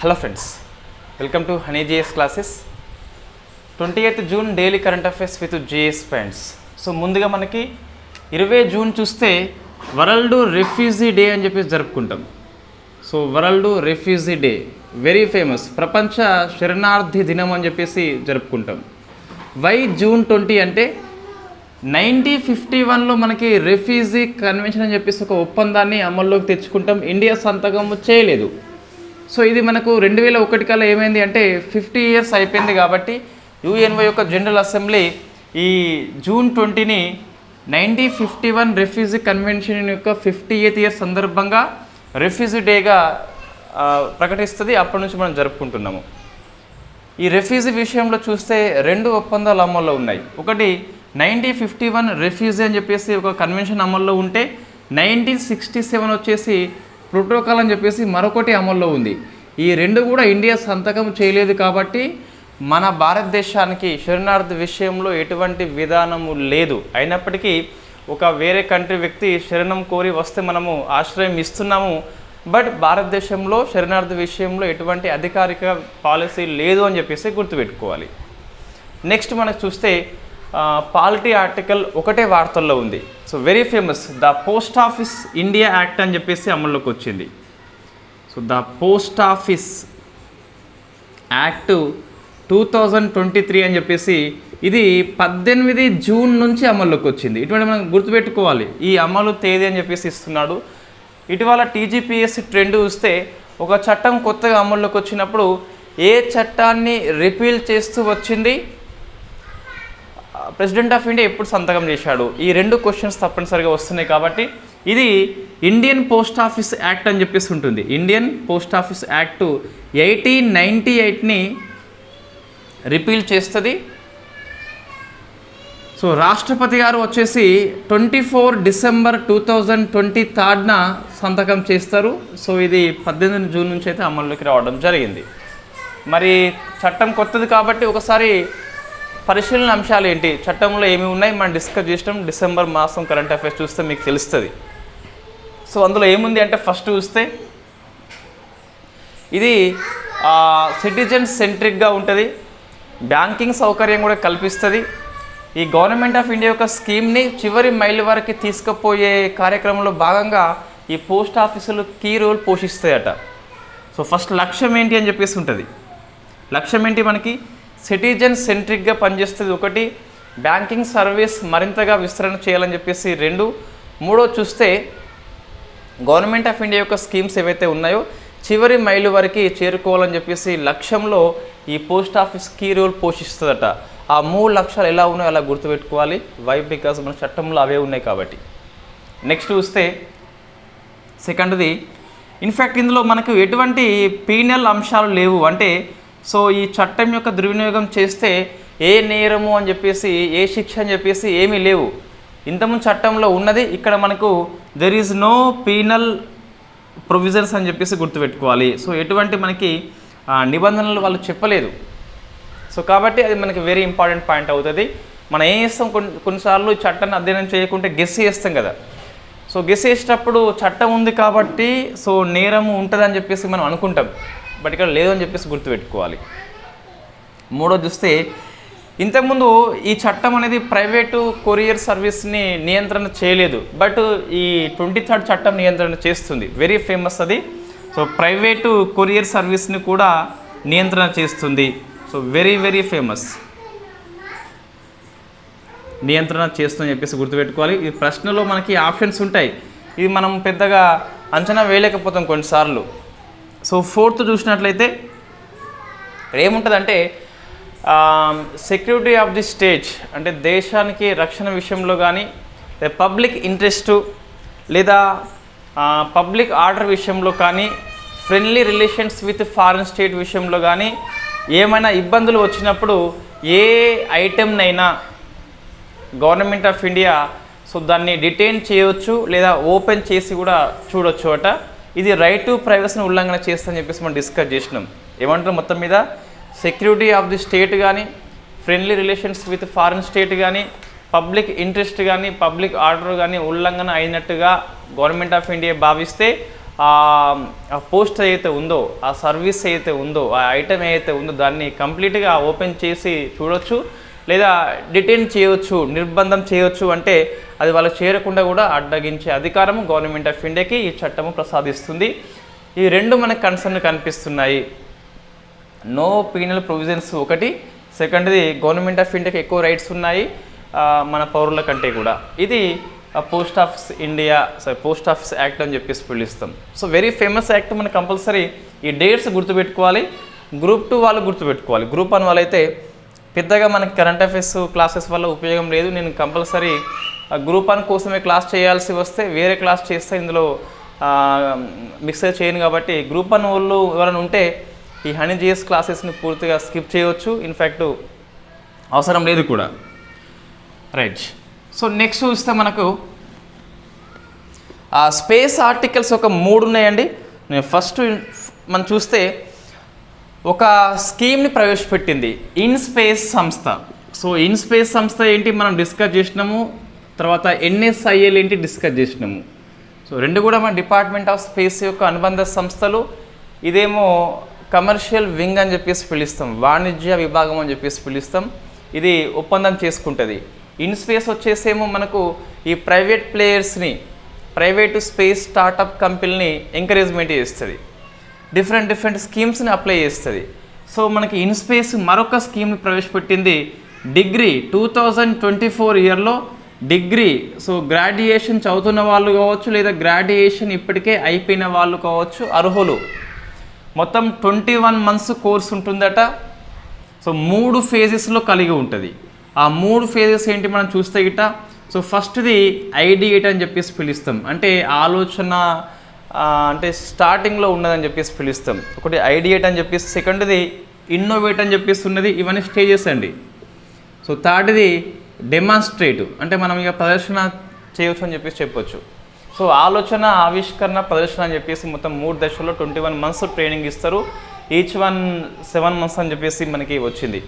Hello friends, welcome to Honey GS classes. 28th June daily current affairs with GS friends. So ముందుగా మనకి 20 June చూస్తే world refugee day అని చెప్పేసి జరుపుకుంటాం. So world refugee day very famous, ప్రపంచ శరణార్థి దినం అని చెప్పేసి జరుపుకుంటాం. వై జూన్ 20 అంటే 1951లో మనకి రెఫ్యూజీ కన్వెన్షన్ అని చెప్పేసి ఒక ఒప్పందాన్ని అమల్లోకి తెచ్చుకుంటాం. ఇండియా సంతకం చేయలేదు. సో ఇది మనకు 2001 కల్లా ఏమైంది అంటే 50 years అయిపోయింది. కాబట్టి యుఎన్ఓ యొక్క జనరల్ అసెంబ్లీ ఈ జూన్ 20ని 1951 రెఫ్యూజీ కన్వెన్షన్ యొక్క 58th year సందర్భంగా రెఫ్యూజీ డేగా ప్రకటిస్తుంది. అప్పటి నుంచి మనం జరుపుకుంటున్నాము. ఈ రెఫ్యూజీ విషయంలో చూస్తే 2 ఒప్పందాలు అమల్లో ఉన్నాయి. ఒకటి 1951 రెఫ్యూజీ అని చెప్పేసి ఒక కన్వెన్షన్ అమల్లో ఉంటే 1967 వచ్చేసి ప్రోటోకాల్ అని చెప్పేసి మరొకటి అమల్లో ఉంది. ఈ 2 కూడా ఇండియా సంతకం చేయలేదు. కాబట్టి మన భారతదేశానికి శరణార్థి విషయంలో ఎటువంటి విధానము లేదు. అయినప్పటికీ ఒక వేరే కంట్రీ వ్యక్తి శరణం కోరి వస్తే మనము ఆశ్రయం ఇస్తున్నాము. బట్ భారతదేశంలో శరణార్థి విషయంలో ఎటువంటి అధికారిక పాలసీ లేదు అని చెప్పేసి గుర్తుపెట్టుకోవాలి. నెక్స్ట్ మనకు చూస్తే పాలిటీ ఆర్టికల్ ఒకటే వార్తల్లో ఉంది. So very famous, the post office India act అని చెప్పేసి అమల్లోకి వచ్చింది. So the post office act 2023 అని చెప్పేసి ఇది 18 జూన్ నుంచి అమల్లోకి వచ్చింది. ఇటువంటి మనం గుర్తుపెట్టుకోవాలి. ఈ అమలు తేదీ అని చెప్పేసి ఇస్తున్నాడు. ఇటీవల టీజీపీఎస్సీ ట్రెండ్ చూస్తే ఒక చట్టం కొత్తగా అమల్లోకి వచ్చినప్పుడు ఏ చట్టాన్ని రిపీల్ చేస్తూ వచ్చింది, ప్రెసిడెంట్ ఆఫ్ ఇండియా ఎప్పుడు సంతకం చేశాడు, ఈ 2 క్వశ్చన్స్ తప్పనిసరిగా వస్తున్నాయి. కాబట్టి ఇది ఇండియన్ పోస్ట్ ఆఫీస్ యాక్ట్ అని చెప్పేసి ఉంటుంది. ఇండియన్ పోస్ట్ ఆఫీస్ యాక్ట్ 1898ని రిపీల్ చేస్తుంది. సో రాష్ట్రపతి గారు వచ్చేసి 24 డిసెంబర్ 2023న సంతకం చేస్తారు. సో ఇది 18 జూన్ నుంచి అయితే అమల్లోకి రావడం జరిగింది. మరి చట్టం కొత్తది కాబట్టి ఒకసారి పరిశీలన అంశాలు ఏంటి, చట్టంలో ఏమి ఉన్నాయి మనం డిస్కస్ చేసినాం. డిసెంబర్ మాసం కరెంట్ అఫైర్స్ చూస్తే మీకు తెలుస్తుంది. సో అందులో ఏముంది అంటే ఫస్ట్ చూస్తే ఇది సిటిజన్ సెంట్రిక్గా ఉంటుంది, బ్యాంకింగ్ సౌకర్యం కూడా కల్పిస్తుంది. ఈ గవర్నమెంట్ ఆఫ్ ఇండియా యొక్క స్కీమ్ని చివరి మైల్ వరకు తీసుకుపోయే కార్యక్రమంలో భాగంగా ఈ పోస్ట్ ఆఫీసులు కీ రోల్ పోషిస్తాయట. సో ఫస్ట్ లక్ష్యం ఏంటి అని చెప్పేసి ఉంటుంది. లక్ష్యం ఏంటి, మనకి సిటిజన్ సెంట్రిక్గా పనిచేస్తుంది ఒకటి, బ్యాంకింగ్ సర్వీస్ మరింతగా విస్తరణ చేయాలని చెప్పేసి 2, 3 చూస్తే గవర్నమెంట్ ఆఫ్ ఇండియా యొక్క స్కీమ్స్ ఏవైతే ఉన్నాయో చివరి మైలు వరకు చేరుకోవాలని చెప్పేసి లక్ష్యంలో ఈ పోస్ట్ ఆఫీస్ కీ రోల్ పోషిస్తుందట. ఆ 3 లక్ష్యాలు ఎలా ఉన్నాయో అలా గుర్తుపెట్టుకోవాలి. వై, బికాస్ మన చట్టంలో అవే ఉన్నాయి కాబట్టి. నెక్స్ట్ చూస్తే సెకండ్ది, ఇన్ఫ్యాక్ట్ ఇందులో మనకు ఎటువంటి పీనల్ అంశాలు లేవు. అంటే సో ఈ చట్టం యొక్క దుర్వినియోగం చేస్తే ఏ నేరము అని చెప్పేసి, ఏ శిక్ష అని చెప్పేసి ఏమీ లేవు. ఇంతకుముందు చట్టంలో ఉన్నది, ఇక్కడ మనకు there is no penal provisions అని చెప్పేసి గుర్తుపెట్టుకోవాలి. సో ఎటువంటి మనకి నిబంధనలు వాళ్ళు చెప్పలేదు. సో కాబట్టి అది మనకి వెరీ ఇంపార్టెంట్ పాయింట్ అవుతుంది. మనం ఏం చేస్తాం, కొన్నిసార్లు ఈ చట్టాన్ని అధ్యయనం చేయకుంటే గెస్ చేస్తాం కదా. సో గెస్ చేసేటప్పుడు చట్టం ఉంది కాబట్టి సో నేరము ఉంటుందని చెప్పేసి మనం అనుకుంటాం. బట్ ఇక్కడ లేదని చెప్పేసి గుర్తుపెట్టుకోవాలి. 3 చూస్తే ఇంతకుముందు ఈ చట్టం అనేది ప్రైవేటు కొరియర్ సర్వీస్ని నియంత్రణ చేయలేదు. బట్ ఈ 23rd చట్టం నియంత్రణ చేస్తుంది. వెరీ ఫేమస్ అది. సో ప్రైవేటు కొరియర్ సర్వీస్ని కూడా నియంత్రణ చేస్తుంది. సో వెరీ ఫేమస్, నియంత్రణ చేస్తుందని చెప్పేసి గుర్తుపెట్టుకోవాలి. ఈ ప్రశ్నలో మనకి ఆప్షన్స్ ఉంటాయి. ఇది మనం పెద్దగా అంచనా వేయలేకపోతాం కొన్నిసార్లు. సో 4th చూసినట్లయితే ఏముంటుందంటే సెక్యూరిటీ ఆఫ్ ది స్టేట్, అంటే దేశానికి రక్షణ విషయంలో కానీ, పబ్లిక్ ఇంట్రెస్టు లేదా పబ్లిక్ ఆర్డర్ విషయంలో కానీ, friendly relations with foreign state విషయంలో కానీ ఏమైనా ఇబ్బందులు వచ్చినప్పుడు ఏ ఐటెంనైనా గవర్నమెంట్ ఆఫ్ ఇండియా సో దాన్ని డిటైన్ చేయవచ్చు లేదా ఓపెన్ చేసి కూడా చూడొచ్చు అట. ఇది రైట్ టు ప్రైవసీని ఉల్లంఘన చేస్తుందని చెప్పేసి మనం డిస్కస్ చేసినాం. ఏమంటారు, మొత్తం మీద సెక్యూరిటీ ఆఫ్ ది స్టేట్ కానీ, friendly relations with foreign state కానీ, పబ్లిక్ ఇంట్రెస్ట్ కానీ, పబ్లిక్ ఆర్డర్ కానీ ఉల్లంఘన అయినట్టుగా గవర్నమెంట్ ఆఫ్ ఇండియా భావిస్తే ఆ పోస్ట్ ఏదైతే ఉందో, ఆ సర్వీస్ ఏదైతే ఉందో, ఆ ఐటెం ఏదైతే ఉందో దాన్ని కంప్లీట్గా ఓపెన్ చేసి చూడొచ్చు, లేదా డిటైన్ చేయవచ్చు, నిర్బంధం చేయవచ్చు. అంటే అది వాళ్ళకి చేరకుండా కూడా అడ్డగించే అధికారము గవర్నమెంట్ ఆఫ్ ఇండియాకి ఈ చట్టము ప్రసాదిస్తుంది. ఈ రెండు మనకు కన్సర్న్ కనిపిస్తున్నాయి. నో పీనల్ ప్రొవిజన్స్ ఒకటి, సెకండ్ది గవర్నమెంట్ ఆఫ్ ఇండియాకి ఎక్కువ రైట్స్ ఉన్నాయి మన పౌరుల కంటే కూడా. ఇది పోస్ట్ ఆఫీస్ యాక్ట్ అని చెప్పేసి పిలుస్తాం. So very famous act. మనకు కంపల్సరీ ఈ డేట్స్ గుర్తుపెట్టుకోవాలి. గ్రూప్ 2 వాళ్ళు గుర్తుపెట్టుకోవాలి. గ్రూప్ 1 వాళ్ళైతే పెద్దగా మనకి కరెంట్ అఫైర్స్ క్లాసెస్ వల్ల ఉపయోగం లేదు. నేను కంపల్సరీ గ్రూప్ 1 కోసమే క్లాస్ చేయాల్సి వస్తే వేరే క్లాస్ చేస్తే ఇందులో మిక్సర్ చేయను. కాబట్టి గ్రూప్ 1 వాళ్ళు ఎవరైనా ఉంటే ఈ హనీ జిఎస్ క్లాసెస్ని పూర్తిగా స్కిప్ చేయవచ్చు. ఇన్ఫ్యాక్ట్ అవసరం లేదు కూడా. రైట్. సో నెక్స్ట్ చూస్తే మనకు స్పేస్ ఆర్టికల్స్ ఒక 3 ఉన్నాయండి. నేను ఫస్ట్ మనం చూస్తే ఒక స్కీమ్ని ప్రవేశపెట్టింది ఇన్స్పేస్ సంస్థ. సో ఇన్స్పేస్ సంస్థ ఏంటి మనం డిస్కస్ చేసినాము, తర్వాత ఎన్ఎస్ఐఎల్ ఏంటి డిస్కస్ చేసినాము. సో రెండు కూడా మన డిపార్ట్మెంట్ ఆఫ్ స్పేస్ యొక్క అనుబంధ సంస్థలు. ఇదేమో కమర్షియల్ వింగ్ అని చెప్పేసి పిలుస్తాం, వాణిజ్య విభాగం అని చెప్పేసి పిలుస్తాం. ఇది ఒప్పందం చేసుకుంటుంది. ఇన్స్పేస్ వచ్చేసేమో మనకు ఈ ప్రైవేట్ ప్లేయర్స్ని, ప్రైవేటు స్పేస్ స్టార్టప్ కంపెనీని ఎంకరేజ్మెంట్ చేస్తుంది, డిఫరెంట్ స్కీమ్స్ని అప్లై చేస్తుంది. సో మనకి ఇన్స్పేస్ మరొక స్కీమ్ని ప్రవేశపెట్టింది. డిగ్రీ 2024 ఇయర్లో డిగ్రీ, సో గ్రాడ్యుయేషన్ చదువుతున్న వాళ్ళు కావచ్చు, లేదా గ్రాడ్యుయేషన్ ఇప్పటికే అయిపోయిన వాళ్ళు కావచ్చు, అర్హులు. మొత్తం 21 మంత్స్ కోర్స్ ఉంటుందట. సో 3 ఫేజెస్లో కలిగి ఉంటుంది. ఆ 3 ఫేజెస్ ఏంటి మనం చూస్తే గిట్ట. సో ఫస్ట్ది ఐడియేట్ అని చెప్పేసి పిలుస్తాం, అంటే ఆలోచన అంటే స్టార్టింగ్లో ఉన్నదని చెప్పేసి పిలుస్తాం. ఒకటి ఐడియేట్ అని చెప్పేసి, సెకండ్ది ఇన్నోవేట్ అని చెప్పేసి ఉన్నది. ఇవన్నీ స్టేజెస్ అండి. సో థర్డ్ది డెమాన్స్ట్రేట్, అంటే మనం ఇక ప్రదర్శన చేయవచ్చు అని చెప్పేసి చెప్పొచ్చు. సో ఆలోచన, ఆవిష్కరణ, ప్రదర్శన అని చెప్పేసి మొత్తం 3 దశల్లో 21 మంత్స్ ట్రైనింగ్ ఇస్తారు. ఈచ్ వన్ 7 మంత్స్ అని చెప్పేసి మనకి వచ్చింది.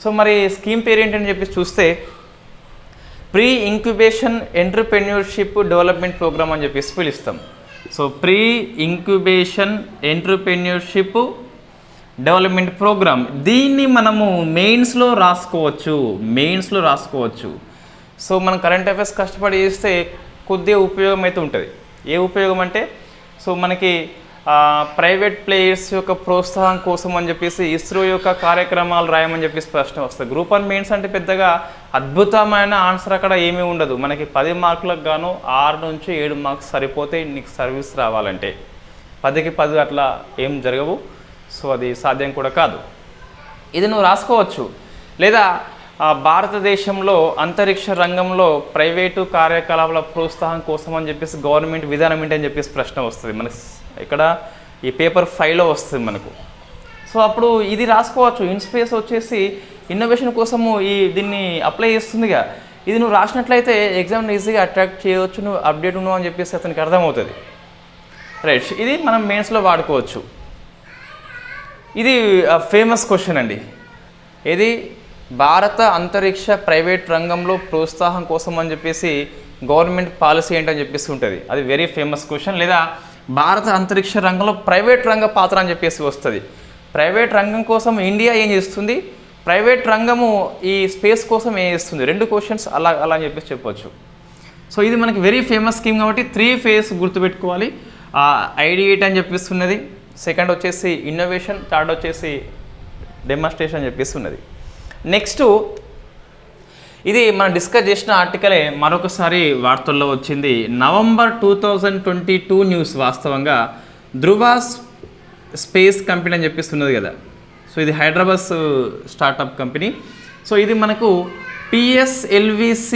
సో మరి స్కీమ్ పేరు ఏంటని చెప్పేసి చూస్తే pre incubation entrepreneurship development programme అని చెప్పేసి పిలుస్తాం. So pre incubation entrepreneurship development programme. దీన్ని మనము మెయిన్స్లో రాసుకోవచ్చు. సో మనం కరెంట్ అఫైర్స్ కష్టపడి చేస్తే కొద్దిగా ఉపయోగం అయితే ఉంటుంది. ఏ ఉపయోగం అంటే, సో మనకి ప్రైవేట్ ప్లేయర్స్ యొక్క ప్రోత్సాహం కోసం అని చెప్పేసి ఇస్రో యొక్క కార్యక్రమాలు రాయమని చెప్పేసి ప్రశ్న వస్తుంది. గ్రూప్ 1 మెయిన్స్ అంటే పెద్దగా అద్భుతమైన ఆన్సర్ అక్కడ ఏమీ ఉండదు. మనకి 10 మార్కులకు గాను 6 నుంచి 7 మార్క్స్ సరిపోతాయి నీకు సర్వీస్ రావాలంటే. 10కి 10 అట్లా ఏం జరగవు. సో అది సాధ్యం కూడా కాదు. ఇది నువ్వు రాసుకోవచ్చు. లేదా భారతదేశంలో అంతరిక్ష రంగంలో ప్రైవేటు కార్యకలాపాల ప్రోత్సాహం కోసం అని చెప్పేసి గవర్నమెంట్ విధానం ఏంటని చెప్పేసి ప్రశ్న వస్తుంది మనకి. ఇక్కడ ఈ పేపర్ 5లో వస్తుంది మనకు. సో అప్పుడు ఇది రాసుకోవచ్చు. ఇన్స్పేస్ వచ్చేసి ఇన్నోవేషన్ కోసము దీన్ని అప్లై చేస్తుందిగా. ఇది నువ్వు రాసినట్లయితే ఎగ్జామ్ని ఈజీగా అట్రాక్ట్ చేయవచ్చు, నువ్వు అప్డేట్ ఉన్నావు అని చెప్పేసి అతనికి అర్థమవుతుంది. రైట్. ఇది మనం మెయిన్స్లో వాడుకోవచ్చు. ఇది ఫేమస్ క్వశ్చన్ అండి. ఇది భారత అంతరిక్ష ప్రైవేట్ రంగంలో ప్రోత్సాహం కోసం అని చెప్పేసి గవర్నమెంట్ పాలసీ ఏంటని చెప్పేసి ఉంటుంది. అది వెరీ ఫేమస్ క్వశ్చన్. లేదా భారత అంతరిక్ష రంగంలో ప్రైవేట్ రంగ పాత్ర అని చెప్పేసి వస్తుంది. ప్రైవేట్ రంగం కోసం ఇండియా ఏం చేస్తుంది, ప్రైవేట్ రంగము ఈ స్పేస్ కోసం ఏం చేస్తుంది, 2 క్వశ్చన్స్ అలా అని చెప్పేసి చెప్పవచ్చు. సో ఇది మనకి వెరీ ఫేమస్ స్కీమ్ కాబట్టి 3 ఫేజ్ గుర్తుపెట్టుకోవాలి. ఐడియేట్ అని చెప్పేసి ఉన్నది, సెకండ్ వచ్చేసి ఇన్నోవేషన్, థర్డ్ వచ్చేసి డెమాన్స్ట్రేషన్ అని చెప్పేసి ఉన్నది. నెక్స్ట్ ఇది మనం డిస్కస్ చేసిన ఆర్టికలే మరొకసారి వార్తల్లో వచ్చింది. November 2022 news. వాస్తవంగా ధృవ స్పేస్ కంపెనీ అని చెప్పేసి ఉన్నది కదా. సో ఇది హైదరాబాద్ స్టార్టప్ కంపెనీ. సో ఇది మనకు PSLV-C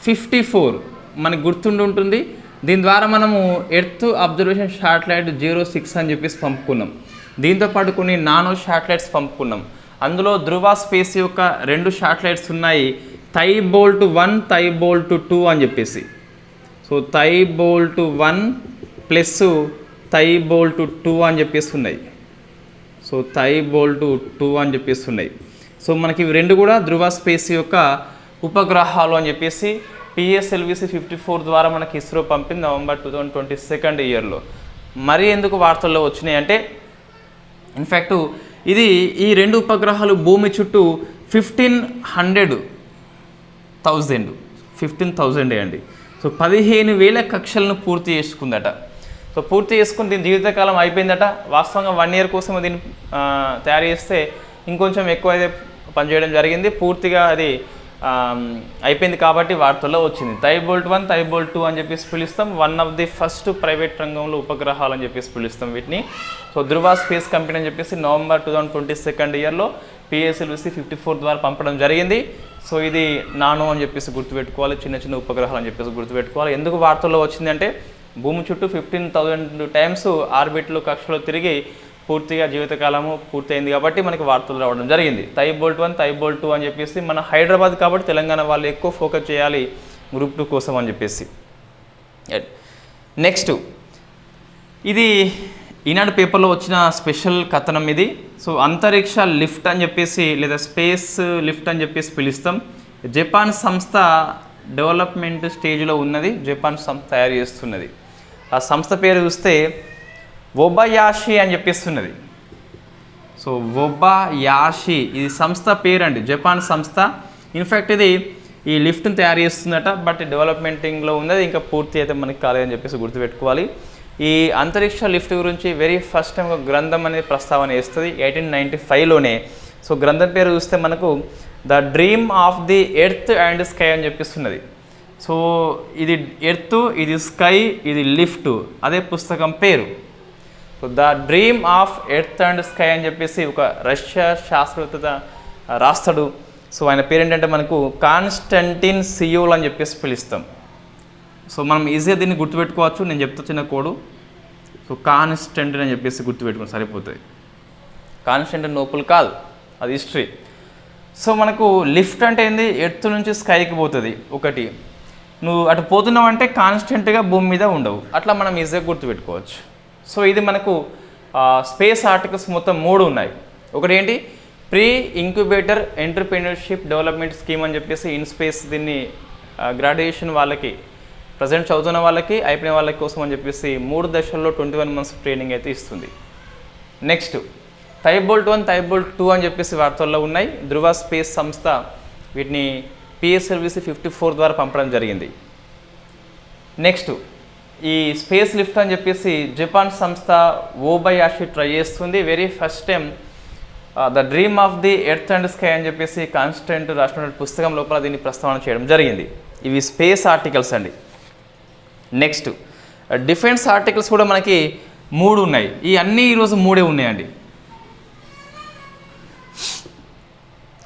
54 మనకు గుర్తుండి. దీని ద్వారా మనము ఎర్త్ అబ్జర్వేషన్ శాటిలైట్ 06 అని చెప్పేసి పంపుకున్నాం. దీంతోపాటు కొన్ని నానో శాటిలైట్స్ పంపుకున్నాం. అందులో ధృవ స్పేస్ యొక్క 2 శాటిలైట్స్ ఉన్నాయి, థైబోల్ట్ 1, థైబోల్ట్ 2 అని చెప్పేసి. సో థైబోల్ట్ 1 ప్లస్ థైబోల్ట్ 2 అని చెప్పేసి ఉన్నాయి. సో థైబోల్ట్ 2 అని చెప్పేసి ఉన్నాయి. సో మనకి ఇవి 2 కూడా ధృవ స్పేస్ యొక్క ఉపగ్రహాలు అని చెప్పేసి PSLV-C 54 ద్వారా మనకి ఇస్రో పంపింది నవంబర్ 2022 ఇయర్లో. మరీ ఎందుకు వార్తల్లో వచ్చినాయి అంటే ఇన్ఫ్యాక్ట్ ఇది ఈ 2 ఉపగ్రహాలు భూమి చుట్టూ 15,000 అండి. సో 15,000 కక్షలను పూర్తి చేసుకుందట. సో పూర్తి చేసుకుని దీని జీవితకాలం అయిపోయిందట. వాస్తవంగా 1 year కోసం దీన్ని తయారు చేస్తే ఇంకొంచెం ఎక్కువ అయితే పనిచేయడం జరిగింది. పూర్తిగా అది అయిపోయింది కాబట్టి వార్తల్లో వచ్చింది. థైబోల్ట్ 1, థైబోల్ట్ 2 అని చెప్పేసి పిలుస్తాం. One of the first private రంగంలో ఉపగ్రహాలు అని చెప్పేసి పిలుస్తాం వీటిని. సో ధృవ స్పేస్ కంపెనీ అని చెప్పేసి November 2022 PSLV 54 ద్వారా పంపడం జరిగింది. సో ఇది నానో అని చెప్పేసి గుర్తుపెట్టుకోవాలి, చిన్న చిన్న ఉపగ్రహాలు అని చెప్పేసి గుర్తుపెట్టుకోవాలి. ఎందుకు వార్తల్లో వచ్చిందంటే భూమి చుట్టూ 15,000 times ఆర్బిట్లో కక్షలో తిరిగి పూర్తిగా జీవితకాలము పూర్తయింది కాబట్టి మనకి వార్తలు రావడం జరిగింది. థైబోల్ట్ 1, థైబోల్ట్ 2 అని చెప్పేసి మన హైదరాబాద్ కాబట్టి తెలంగాణ వాళ్ళు ఎక్కువ ఫోకస్ చేయాలి గ్రూప్ 2 కోసం అని చెప్పేసి. నెక్స్ట్ ఇది ఈనాడు పేపర్లో వచ్చిన స్పెషల్ కథనం ఇది. సో అంతరిక్ష లిఫ్ట్ అని చెప్పేసి లేదా స్పేస్ లిఫ్ట్ అని చెప్పేసి పిలుస్తాం. జపాన్ సంస్థ డెవలప్మెంట్ స్టేజ్లో ఉన్నది. జపాన్ సంస్థ తయారు చేస్తున్నది. ఆ సంస్థ పేరు చూస్తే ఒబయాషి అని చెప్పేస్తున్నది. సో ఒబయాషి ఇది సంస్థ పేరు అండి, జపాన్ సంస్థ. ఇన్ఫ్యాక్ట్ ఇది ఈ లిఫ్ట్ని తయారు చేస్తుందట, బట్ డెవలప్మెంటింగ్లో ఉన్నది, ఇంకా పూర్తి అయితే మనకి కాలేదని చెప్పేసి గుర్తుపెట్టుకోవాలి. ఈ అంతరిక్ష లిఫ్ట్ గురించి వెరీ ఫస్ట్ టైం ఒక గ్రంథం అనేది ప్రస్తావన చేస్తుంది 1895లోనే. సో గ్రంథం పేరు చూస్తే మనకు the dream of the earth and sky అని చెప్పిస్తున్నది. సో ఇది ఎర్త్, ఇది స్కై, ఇది లిఫ్ట్, అదే పుస్తకం పేరు. So the dream of earth and sky అని చెప్పేసి ఒక రష్యా శాస్త్రవేత్త రాస్తాడు. సో ఆయన పేరు ఏంటంటే మనకు కాన్స్టంటిన్ సియోల్ అని చెప్పేసి పిలుస్తాం. సో మనం ఈజీగా దీన్ని గుర్తుపెట్టుకోవచ్చు. నేను చెప్తా చిన్న కోడు. సో కాన్స్టంటిన్ అని చెప్పేసి గుర్తుపెట్టుకుని సరిపోతుంది. కాన్స్టంటిన్ నోపుల్ కాదు, అది హిస్టరీ. సో మనకు లిఫ్ట్ అంటే ఏంది, ఎర్త్ నుంచి స్కైకి పోతుంది. ఒకటి నువ్వు అటు పోతున్నావు అంటే కాన్స్టెంట్గా భూమి మీద ఉండవు. అట్లా మనం ఈజీగా గుర్తుపెట్టుకోవచ్చు. సో ఇది మనకు స్పేస్ ఆర్టికల్స్ మొత్తం 3 ఉన్నాయి. ఒకటి ఏంటి, pre incubator entrepreneurship development scheme అని చెప్పేసి ఇన్ స్పేస్. దీన్ని గ్రాడ్యుయేషన్ వాళ్ళకి, ప్రజెంట్ చదువుతున్న వాళ్ళకి, అయిపోయిన వాళ్ళకి కోసం అని చెప్పేసి 3 దశల్లో 21 months ట్రైనింగ్ అయితే ఇస్తుంది. నెక్స్ట్ థైబోల్ట్ 1, థైబోల్ట్ 2 అని చెప్పేసి వార్తల్లో ఉన్నాయి. ధృవ స్పేస్ సంస్థ వీటిని PSLV 54 ద్వారా పంపడం జరిగింది. నెక్స్ట్ ఈ స్పేస్ లిఫ్ట్ అని చెప్పేసి జపాన్ సంస్థ ఒబయాషి ట్రై చేస్తుంది. Very first time the dream of the earth and sky అని చెప్పేసి కాన్స్టెంట్ రాసిన పుస్తకం లోపల దీన్ని ప్రస్తావన చేయడం జరిగింది. ఇవి స్పేస్ ఆర్టికల్స్ అండి. నెక్స్ట్ డిఫెన్స్ ఆర్టికల్స్ కూడా మనకి 3 ఉన్నాయి. ఈ అన్నీ ఈరోజు 3 ఉన్నాయండి.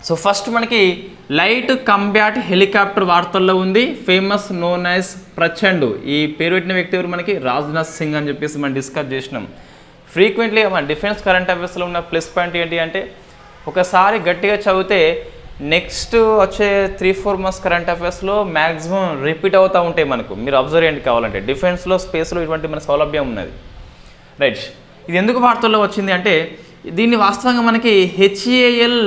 సో ఫస్ట్ మనకి లైట్ కంబ్యాట్ హెలికాప్టర్ వార్తల్లో ఉంది. Famous known as Prachand. ఈ పేరు పెట్టిన వ్యక్తి ఎవరు, మనకి రాజ్నాథ్ సింగ్ అని చెప్పేసి మనం డిస్కస్ చేసినాం. ఫ్రీక్వెంట్లీ మన డిఫెన్స్ కరెంట్ అఫైర్స్లో ఉన్న ప్లస్ పాయింట్ ఏంటి అంటే ఒకసారి గట్టిగా చదివితే నెక్స్ట్ వచ్చే 3-4 months కరెంట్ అఫైర్స్లో మ్యాక్సిమం రిపీట్ అవుతూ ఉంటాయి మనకు. మీరు అబ్జర్వ్ చేయండి కావాలంటే. డిఫెన్స్లో, స్పేస్లో ఇటువంటి మన సౌలభ్యం ఉన్నది. రైట్, ఇది ఎందుకు వార్తల్లో వచ్చింది అంటే దీన్ని వాస్తవంగా మనకి HAL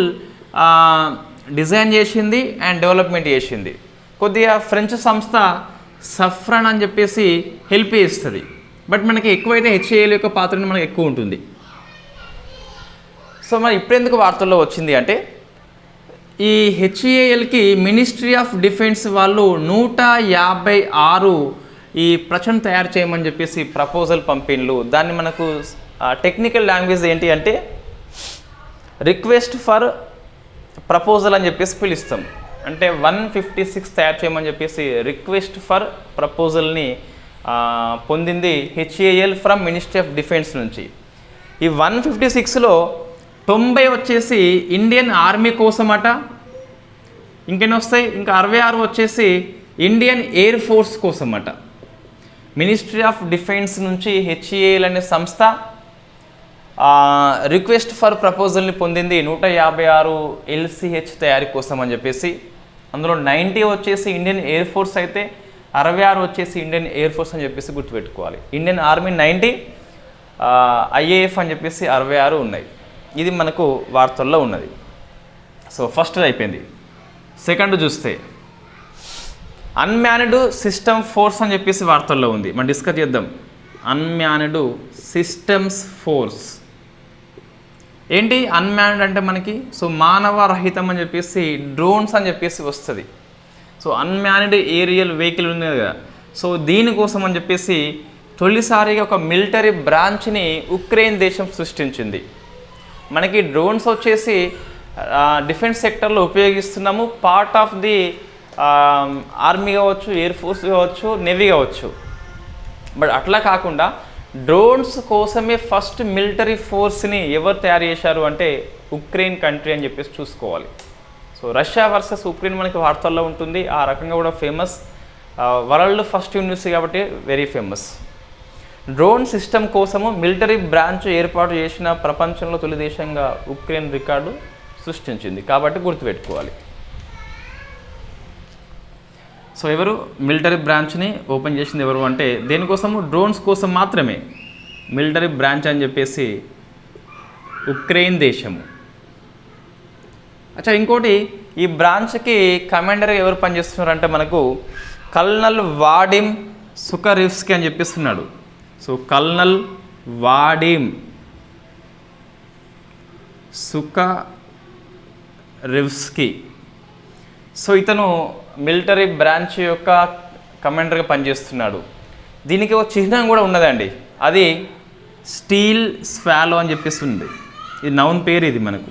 డిజైన్ చేసింది అండ్ డెవలప్మెంట్ చేసింది. కొద్దిగా ఫ్రెంచ్ సంస్థ సఫ్రాన్ అని చెప్పేసి హెల్ప్ చేస్తుంది. బట్ మనకి ఎక్కువైతే HAL యొక్క పాత్ర మనకి ఎక్కువ ఉంటుంది. సో మరి ఇప్పుడెందుకు వార్తల్లో వచ్చింది అంటే ఈ HALకి మినిస్ట్రీ ఆఫ్ డిఫెన్స్ వాళ్ళు 156 ఈ ప్రచండ్ తయారు చేయమని చెప్పేసి ప్రపోజల్ పంపిణీలు. దాన్ని మనకు టెక్నికల్ లాంగ్వేజ్ ఏంటి అంటే రిక్వెస్ట్ ఫర్ ప్రపోజల్ అని చెప్పేసి పిలుస్తాం. అంటే 156 తయారు చేయమని చెప్పేసి రిక్వెస్ట్ ఫర్ ప్రపోజల్ని పొందింది HAL from ministry of defence నుంచి. ఈ 156లో 90 వచ్చేసి ఇండియన్ ఆర్మీ కోసమట. ఇంకెన్ని వస్తాయి, ఇంకా 66 వచ్చేసి ఇండియన్ ఎయిర్ ఫోర్స్ కోసమట. మినిస్ట్రీ ఆఫ్ డిఫెన్స్ నుంచి HAL అనే సంస్థ రిక్వెస్ట్ ఫర్ ప్రపోజల్ని పొందింది 156 LCH తయారీ కోసం అని చెప్పేసి. అందులో 90 వచ్చేసి ఇండియన్ ఎయిర్ ఫోర్స్ అయితే 66 వచ్చేసి ఇండియన్ ఎయిర్ ఫోర్స్ అని చెప్పేసి గుర్తుపెట్టుకోవాలి. ఇండియన్ ఆర్మీ 90, IAF అని చెప్పేసి 66 ఉన్నాయి. ఇది మనకు వార్తల్లో ఉన్నది. సో ఫస్ట్ అయిపోయింది. సెకండ్ చూస్తే అన్మ్యాన్డ్ సిస్టమ్ ఫోర్స్ అని చెప్పేసి వార్తల్లో ఉంది. మనం డిస్కస్ చేద్దాం. Unmanned systems force. ఏంటి అన్మ్యాన్డ్ అంటే మనకి సో మానవ రహితం అని చెప్పేసి డ్రోన్స్ అని చెప్పేసి వస్తుంది. సో అన్మ్యాన్డ్ ఏరియల్ వెహికల్ ఉంది కదా, సో దీనికోసం అని చెప్పేసి తొలిసారిగా ఒక మిలిటరీ బ్రాంచ్ని ఉక్రెయిన్ దేశం సృష్టించింది. మనకి డ్రోన్స్ వచ్చేసి డిఫెన్స్ సెక్టర్లో ఉపయోగిస్తున్నాము, పార్ట్ ఆఫ్ ది ఆర్మీ కావచ్చు, ఎయిర్ ఫోర్స్ కావచ్చు, నేవీ కావచ్చు. బట్ అట్లా కాకుండా డ్రోన్స్ కోసమే ఫస్ట్ మిలిటరీ ఫోర్స్ని ఎవరు తయారు చేశారు అంటే ఉక్రెయిన్ కంట్రీ అని చెప్పేసి చూసుకోవాలి. సో రష్యా వర్సెస్ ఉక్రెయిన్ మనకి వార్తల్లో ఉంటుంది, ఆ రకంగా కూడా ఫేమస్, వరల్డ్ ఫస్ట్ యూనివర్సిటీ కాబట్టి వెరీ ఫేమస్. డ్రోన్ సిస్టమ్ కోసము మిలిటరీ బ్రాంచ్ ఏర్పాటు చేసిన ప్రపంచంలో తొలి దేశంగా ఉక్రెయిన్ రికార్డు సృష్టించింది కాబట్టి గుర్తుపెట్టుకోవాలి. సో ఎవరు మిలిటరీ బ్రాంచ్ని ఓపెన్ చేసింది ఎవరు అంటే దేనికోసము డ్రోన్స్ కోసం మాత్రమే మిలిటరీ బ్రాంచ్ అని చెప్పేసి ఉక్రెయిన్ దేశము. అచ్చా ఇంకోటి ఈ బ్రాంచ్కి కమాండర్ ఎవరు పనిచేస్తున్నారు అంటే మనకు కల్నల్ వాడిమ్ సుకరివ్స్కీ అని చెప్పిస్తున్నాడు. So colonel Vadim Sukharevsky. So ఇతను మిలిటరీ బ్రాంచ్ యొక్క కమాండర్గా పనిచేస్తున్నాడు. దీనికి ఒక చిహ్నం కూడా ఉన్నదండి, అది స్టీల్ స్వాలో అని చెప్పేసి ఉంది. ఇది నౌన్ పేరు ఇది మనకు.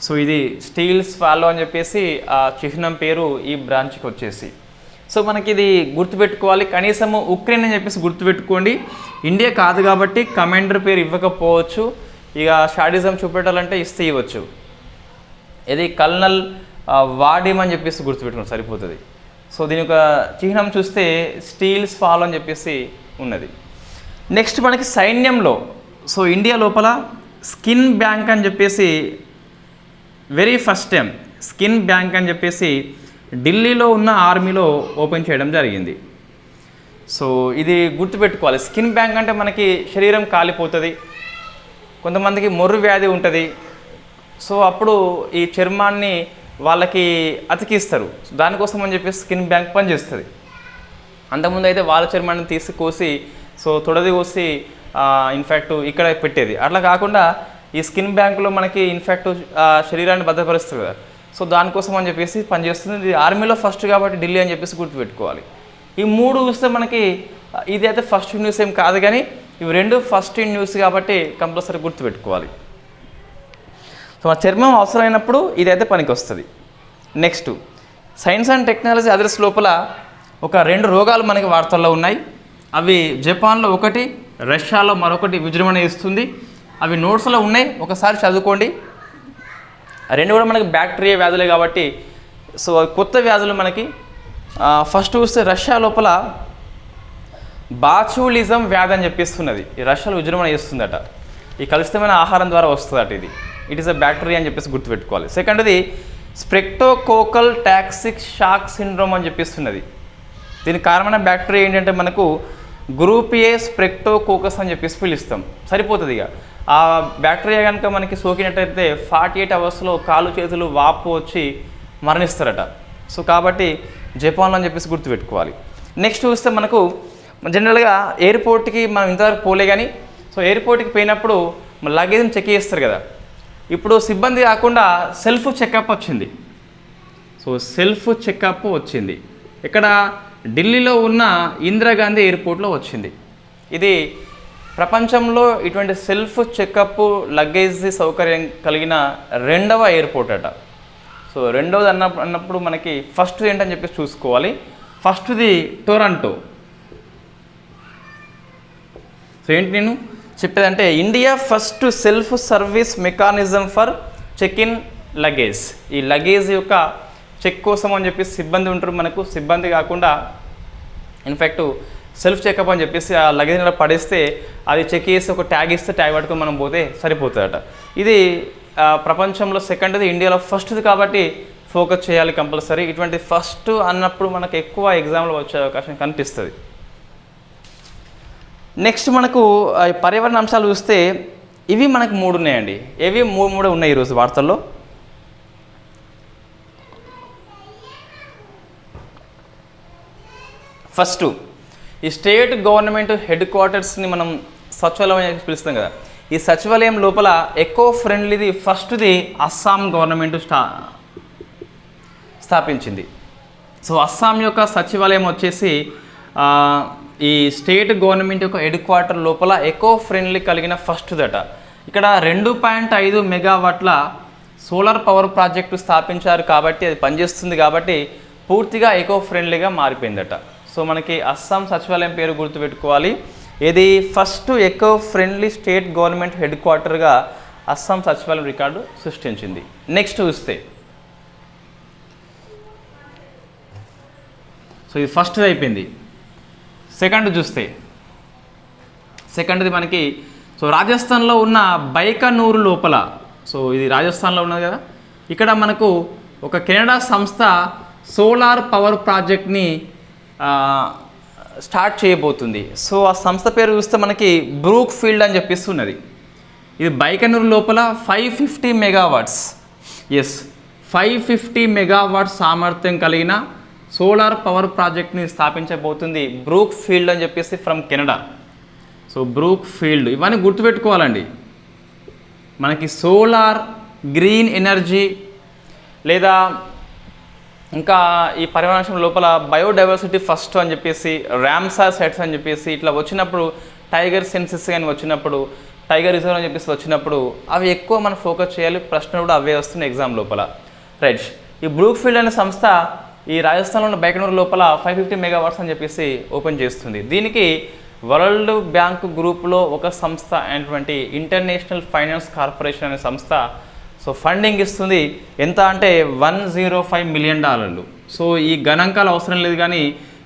సో ఇది స్టీల్ స్వాలో అని చెప్పేసి ఆ చిహ్నం పేరు ఈ బ్రాంచ్కి వచ్చేసి. సో మనకి ఇది గుర్తుపెట్టుకోవాలి, కనీసము ఉక్రెయిన్ అని చెప్పేసి గుర్తుపెట్టుకోండి. ఇండియా కాదు కాబట్టి కమాండర్ పేరు ఇవ్వకపోవచ్చు, ఇక షాడిజం చూపెట్టాలంటే ఇస్తే ఇవ్వచ్చు. ఇది కల్నల్ వాడిమ్ అని చెప్పేసి గుర్తుపెట్టుకోండి సరిపోతుంది. సో దీని యొక్క చిహ్నం చూస్తే స్టీల్ స్వాలో అని చెప్పేసి ఉన్నది. నెక్స్ట్ మనకి సైన్యంలో సో ఇండియా లోపల స్కిన్ బ్యాంక్ అని చెప్పేసి very first time skin bank అని చెప్పేసి ఢిల్లీలో ఉన్న ఆర్మీలో ఓపెన్ చేయడం జరిగింది. సో ఇది గుర్తుపెట్టుకోవాలి. స్కిన్ బ్యాంక్ అంటే మనకి శరీరం కాలిపోతుంది, కొంతమందికి మొర్రు వ్యాధి ఉంటుంది. సో అప్పుడు ఈ చర్మాన్ని వాళ్ళకి అతికిస్తారు, దానికోసం అని చెప్పేసి స్కిన్ బ్యాంక్ పనిచేస్తుంది. అంతకుముందు అయితే వాళ్ళ చర్మాన్ని తీసి కోసి సో తొడది కోసి ఇన్ఫ్యాక్ట్ ఇక్కడ పెట్టేది. అట్లా కాకుండా ఈ స్కిన్ బ్యాంకులో మనకి ఇన్ఫ్యాక్ట్ శరీరాన్ని భద్రపరుస్తుంది కదా, సో దానికోసం అని చెప్పేసి పనిచేస్తుంది. ఇది ఆర్మీలో ఫస్ట్ కాబట్టి ఢిల్లీ అని చెప్పేసి గుర్తుపెట్టుకోవాలి. ఈ మూడు చూస్తే మనకి ఇది అయితే ఫస్ట్ న్యూస్ ఏం కాదు, కానీ ఇవి రెండు ఫస్ట్ న్యూస్ కాబట్టి కంపల్సరీ గుర్తుపెట్టుకోవాలి. సో మన చర్మం అవసరమైనప్పుడు ఇదైతే పనికి వస్తుంది. Next science and technology others లోపల ఒక 2 రోగాలు మనకి వార్తల్లో ఉన్నాయి. అవి జపాన్లో ఒకటి, రష్యాలో మరొకటి విజృంభణ ఇస్తుంది. అవి నోట్స్లో ఉన్నాయి, ఒకసారి చదువుకోండి. 2 కూడా మనకి బ్యాక్టీరియా వ్యాధులే కాబట్టి సో కొత్త వ్యాధులు మనకి. ఫస్ట్ చూస్తే రష్యా లోపల బాచులిజం వ్యాధి అని చెప్పిస్తున్నది. ఈ రష్యాలో విజృంభణ చేస్తుందట, ఈ కలుషితమైన ఆహారం ద్వారా వస్తుందట. ఇట్ ఈస్ అ బ్యాక్టీరియా అని చెప్పేసి గుర్తుపెట్టుకోవాలి. సెకండ్ది స్ప్రెక్టోకోకల్ టాక్సిక్ షాక్ సిండ్రోమ్ అని చెప్పిస్తున్నది. దీనికి కారణమైన బ్యాక్టీరియా ఏంటంటే మనకు గ్రూప్ ఏ స్ప్రెక్టోకోకస్ అని చెప్పేసి పిలుస్తాం, సరిపోతుంది. ఇక ఆ బ్యాక్టీరియా కనుక మనకి సోకినట్టయితే 48 అవర్స్లో కాలు చేతులు వాపు వచ్చి మరణిస్తారట. సో కాబట్టి జపాన్లో అని చెప్పేసి గుర్తుపెట్టుకోవాలి. నెక్స్ట్ చూస్తే మనకు జనరల్గా ఎయిర్పోర్ట్కి మనం ఇంతవరకు పోలే, కానీ సో ఎయిర్పోర్ట్కి పోయినప్పుడు మన లగేజ్ని చెక్ చేస్తారు కదా, ఇప్పుడు సిబ్బంది కాకుండా సెల్ఫ్ చెకప్ వచ్చింది. సో సెల్ఫ్ చెకప్ వచ్చింది ఇక్కడ ఢిల్లీలో ఉన్న ఇందిరాగాంధీ ఎయిర్పోర్ట్లో వచ్చింది. ఇది ప్రపంచంలో ఇటువంటి సెల్ఫ్ చెకప్ లగేజ్ సౌకర్యం కలిగిన 2వ ఎయిర్పోర్ట్ అట. సో రెండవది అన్నప్పుడు మనకి ఫస్ట్ ఏంటని చెప్పేసి చూసుకోవాలి. ఫస్ట్ది టొరంటో. సో ఏంటి నేను చెప్పేదంటే India first self service mechanism for check in luggage. ఈ లగేజ్ యొక్క చెక్ కోసం అని చెప్పేసి సిబ్బంది ఉంటారు మనకు. సిబ్బంది కాకుండా ఇన్ఫ్యాక్ట్ సెల్ఫ్ చెకప్ అని చెప్పేసి ఆ లగేజ్ పడేస్తే అది చెక్ చేసి ఒక ట్యాగ్ ఇస్తే ట్యాగ్ పట్టుకొని మనం పోతే సరిపోతుందట. ఇది ప్రపంచంలో సెకండ్ది, ఇండియాలో ఫస్ట్ది కాబట్టి ఫోకస్ చేయాలి కంపల్సరీ. ఇటువంటి ఫస్ట్ అన్నప్పుడు మనకు ఎక్కువ ఎగ్జామ్లో వచ్చే అవకాశం కనిపిస్తుంది. నెక్స్ట్ మనకు పర్యావరణ అంశాలు చూస్తే ఇవి మనకు 3 ఉన్నాయండి. ఏవి 3 ఉన్నాయి ఈరోజు వార్తల్లో. ఫస్ట్ ఈ స్టేట్ గవర్నమెంట్ హెడ్ క్వార్టర్స్ని మనం సచివాలయం అని పిలుస్తాం కదా, ఈ సచివాలయం లోపల ఎకో ఫ్రెండ్లీది ఫస్ట్ది అస్సాం గవర్నమెంట్ స్థాపించింది. సో అస్సాం యొక్క సచివాలయం వచ్చేసి ఈ స్టేట్ గవర్నమెంట్ యొక్క హెడ్ క్వార్టర్ లోపల ఎకో ఫ్రెండ్లీ కలిగిన ఫస్ట్ దట. ఇక్కడ 2.5 మెగావాట్ల సోలార్ పవర్ ప్రాజెక్టు స్థాపించారు కాబట్టి అది పనిచేస్తుంది కాబట్టి పూర్తిగా ఎకో ఫ్రెండ్లీగా మారిపోయిందట. సో మనకి అస్సాం సచివాలయం పేరు గుర్తుపెట్టుకోవాలి. ఇది first eco friendly state government head క్వార్టర్గా అస్సాం సచివాలయం రికార్డు సృష్టించింది. నెక్స్ట్ చూస్తే సో ఇది ఫస్ట్ది అయిపోయింది. సెకండ్ చూస్తే సెకండ్ది మనకి సో రాజస్థాన్లో ఉన్న బైకనూరు లోపల, సో ఇది రాజస్థాన్లో ఉన్నది కదా, ఇక్కడ మనకు ఒక కెనడా సంస్థ సోలార్ పవర్ ప్రాజెక్ట్ని స్టార్ట్ చేయబోతుంది. సో ఆ సంస్థ పేరు చూస్తే మనకి బ్రూక్ ఫీల్డ్ అని చెప్పిస్తున్నది. ఇది బైకనూరు లోపల 550 మెగావాట్స్, 550 మెగావాట్స్ సామర్థ్యం కలిగిన సోలార్ పవర్ ప్రాజెక్ట్ని స్థాపించబోతుంది బ్రూక్ ఫీల్డ్ అని చెప్పేసి from Canada. So Brookfield ఇవన్నీ గుర్తుపెట్టుకోవాలండి. మనకి సోలార్, గ్రీన్ ఎనర్జీ లేదా ఇంకా ఈ పర్యావరణ లోపల బయోడైవర్సిటీ ఫస్ట్ అని చెప్పేసి, రామ్సార్ సైట్స్ అని చెప్పేసి ఇట్లా వచ్చినప్పుడు, టైగర్ సెన్సెస్ కానీ వచ్చినప్పుడు, టైగర్ రిజర్వ్ అని చెప్పేసి వచ్చినప్పుడు అవి ఎక్కువ మనం ఫోకస్ చేయాలి. ప్రశ్న కూడా అవే వస్తున్నాయి ఎగ్జామ్ లోపల. రైట్, ఈ బ్రూక్ ఫీల్డ్ అనే సంస్థ ఈ రాజస్థాన్లో ఉన్న బైకనూరు లోపల 550 మెగావాట్స్ అని చెప్పేసి ఓపెన్ చేస్తుంది. దీనికి వరల్డ్ బ్యాంక్ గ్రూప్లో ఒక సంస్థ అయినటువంటి ఇంటర్నేషనల్ ఫైనాన్స్ కార్పొరేషన్ అనే సంస్థ సో ఫండింగ్ ఇస్తుంది. ఎంత అంటే $105 మిలియన్. సో ఈ గణాంకాలు అవసరం లేదు కానీ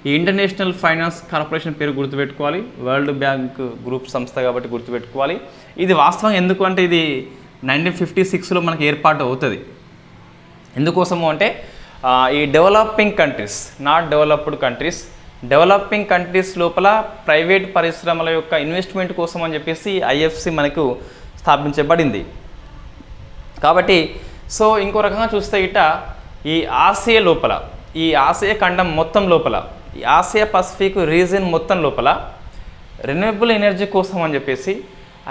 ఈ ఇంటర్నేషనల్ ఫైనాన్స్ కార్పొరేషన్ పేరు గుర్తుపెట్టుకోవాలి. వరల్డ్ బ్యాంక్ గ్రూప్ సంస్థ కాబట్టి గుర్తుపెట్టుకోవాలి. ఇది వాస్తవం ఎందుకు అంటే ఇది 1956లో మనకి ఏర్పాటు అవుతుంది. ఎందుకోసము అంటే ఈ developing countries, not developed countries, developing countries లోపల ప్రైవేట్ పరిశ్రమల యొక్క ఇన్వెస్ట్మెంట్ కోసం అని చెప్పేసి ఐఎఫ్సి మనకు స్థాపించబడింది. కాబట్టి సో ఇంకో రకంగా చూస్తే ఇట ఈ ఆసియా లోపల, ఈ ఆసియా ఖండం మొత్తం లోపల, ఈ ఆసియా పసిఫిక్ రీజియన్ మొత్తం లోపల రెన్యూవబుల్ ఎనర్జీ కోసం అని చెప్పేసి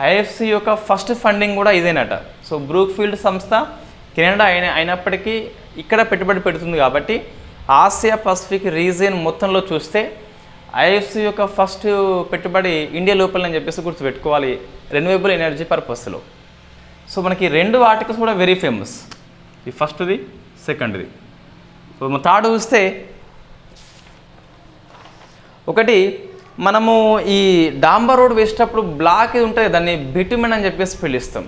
ఐఎఫ్సి యొక్క ఫస్ట్ ఫండింగ్ కూడా ఇదేనట. సో బ్రూక్ ఫీల్డ్ సంస్థ కెనడా అయినప్పటికీ ఇక్కడ పెట్టుబడి పెడుతుంది కాబట్టి ఆసియా పసిఫిక్ రీజియన్ మొత్తంలో చూస్తే ఐఎఫ్సి యొక్క ఫస్ట్ పెట్టుబడి ఇండియా లోపల అని చెప్పేసి గుర్తుపెట్టుకోవాలి రెన్యూవబుల్ ఎనర్జీ పర్పస్లో. సో మనకి 2 ఆర్టికల్స్ కూడా వెరీ ఫేమస్, ఈ ఫస్ట్ది, సెకండ్ది. సో థర్డ్ చూస్తే ఒకటి మనము ఈ డాంబర్ రోడ్ వేసేటప్పుడు బ్లాక్ ఇది ఉంటుంది, దాన్ని బిటుమెన్ అని చెప్పేసి పిలుస్తాం.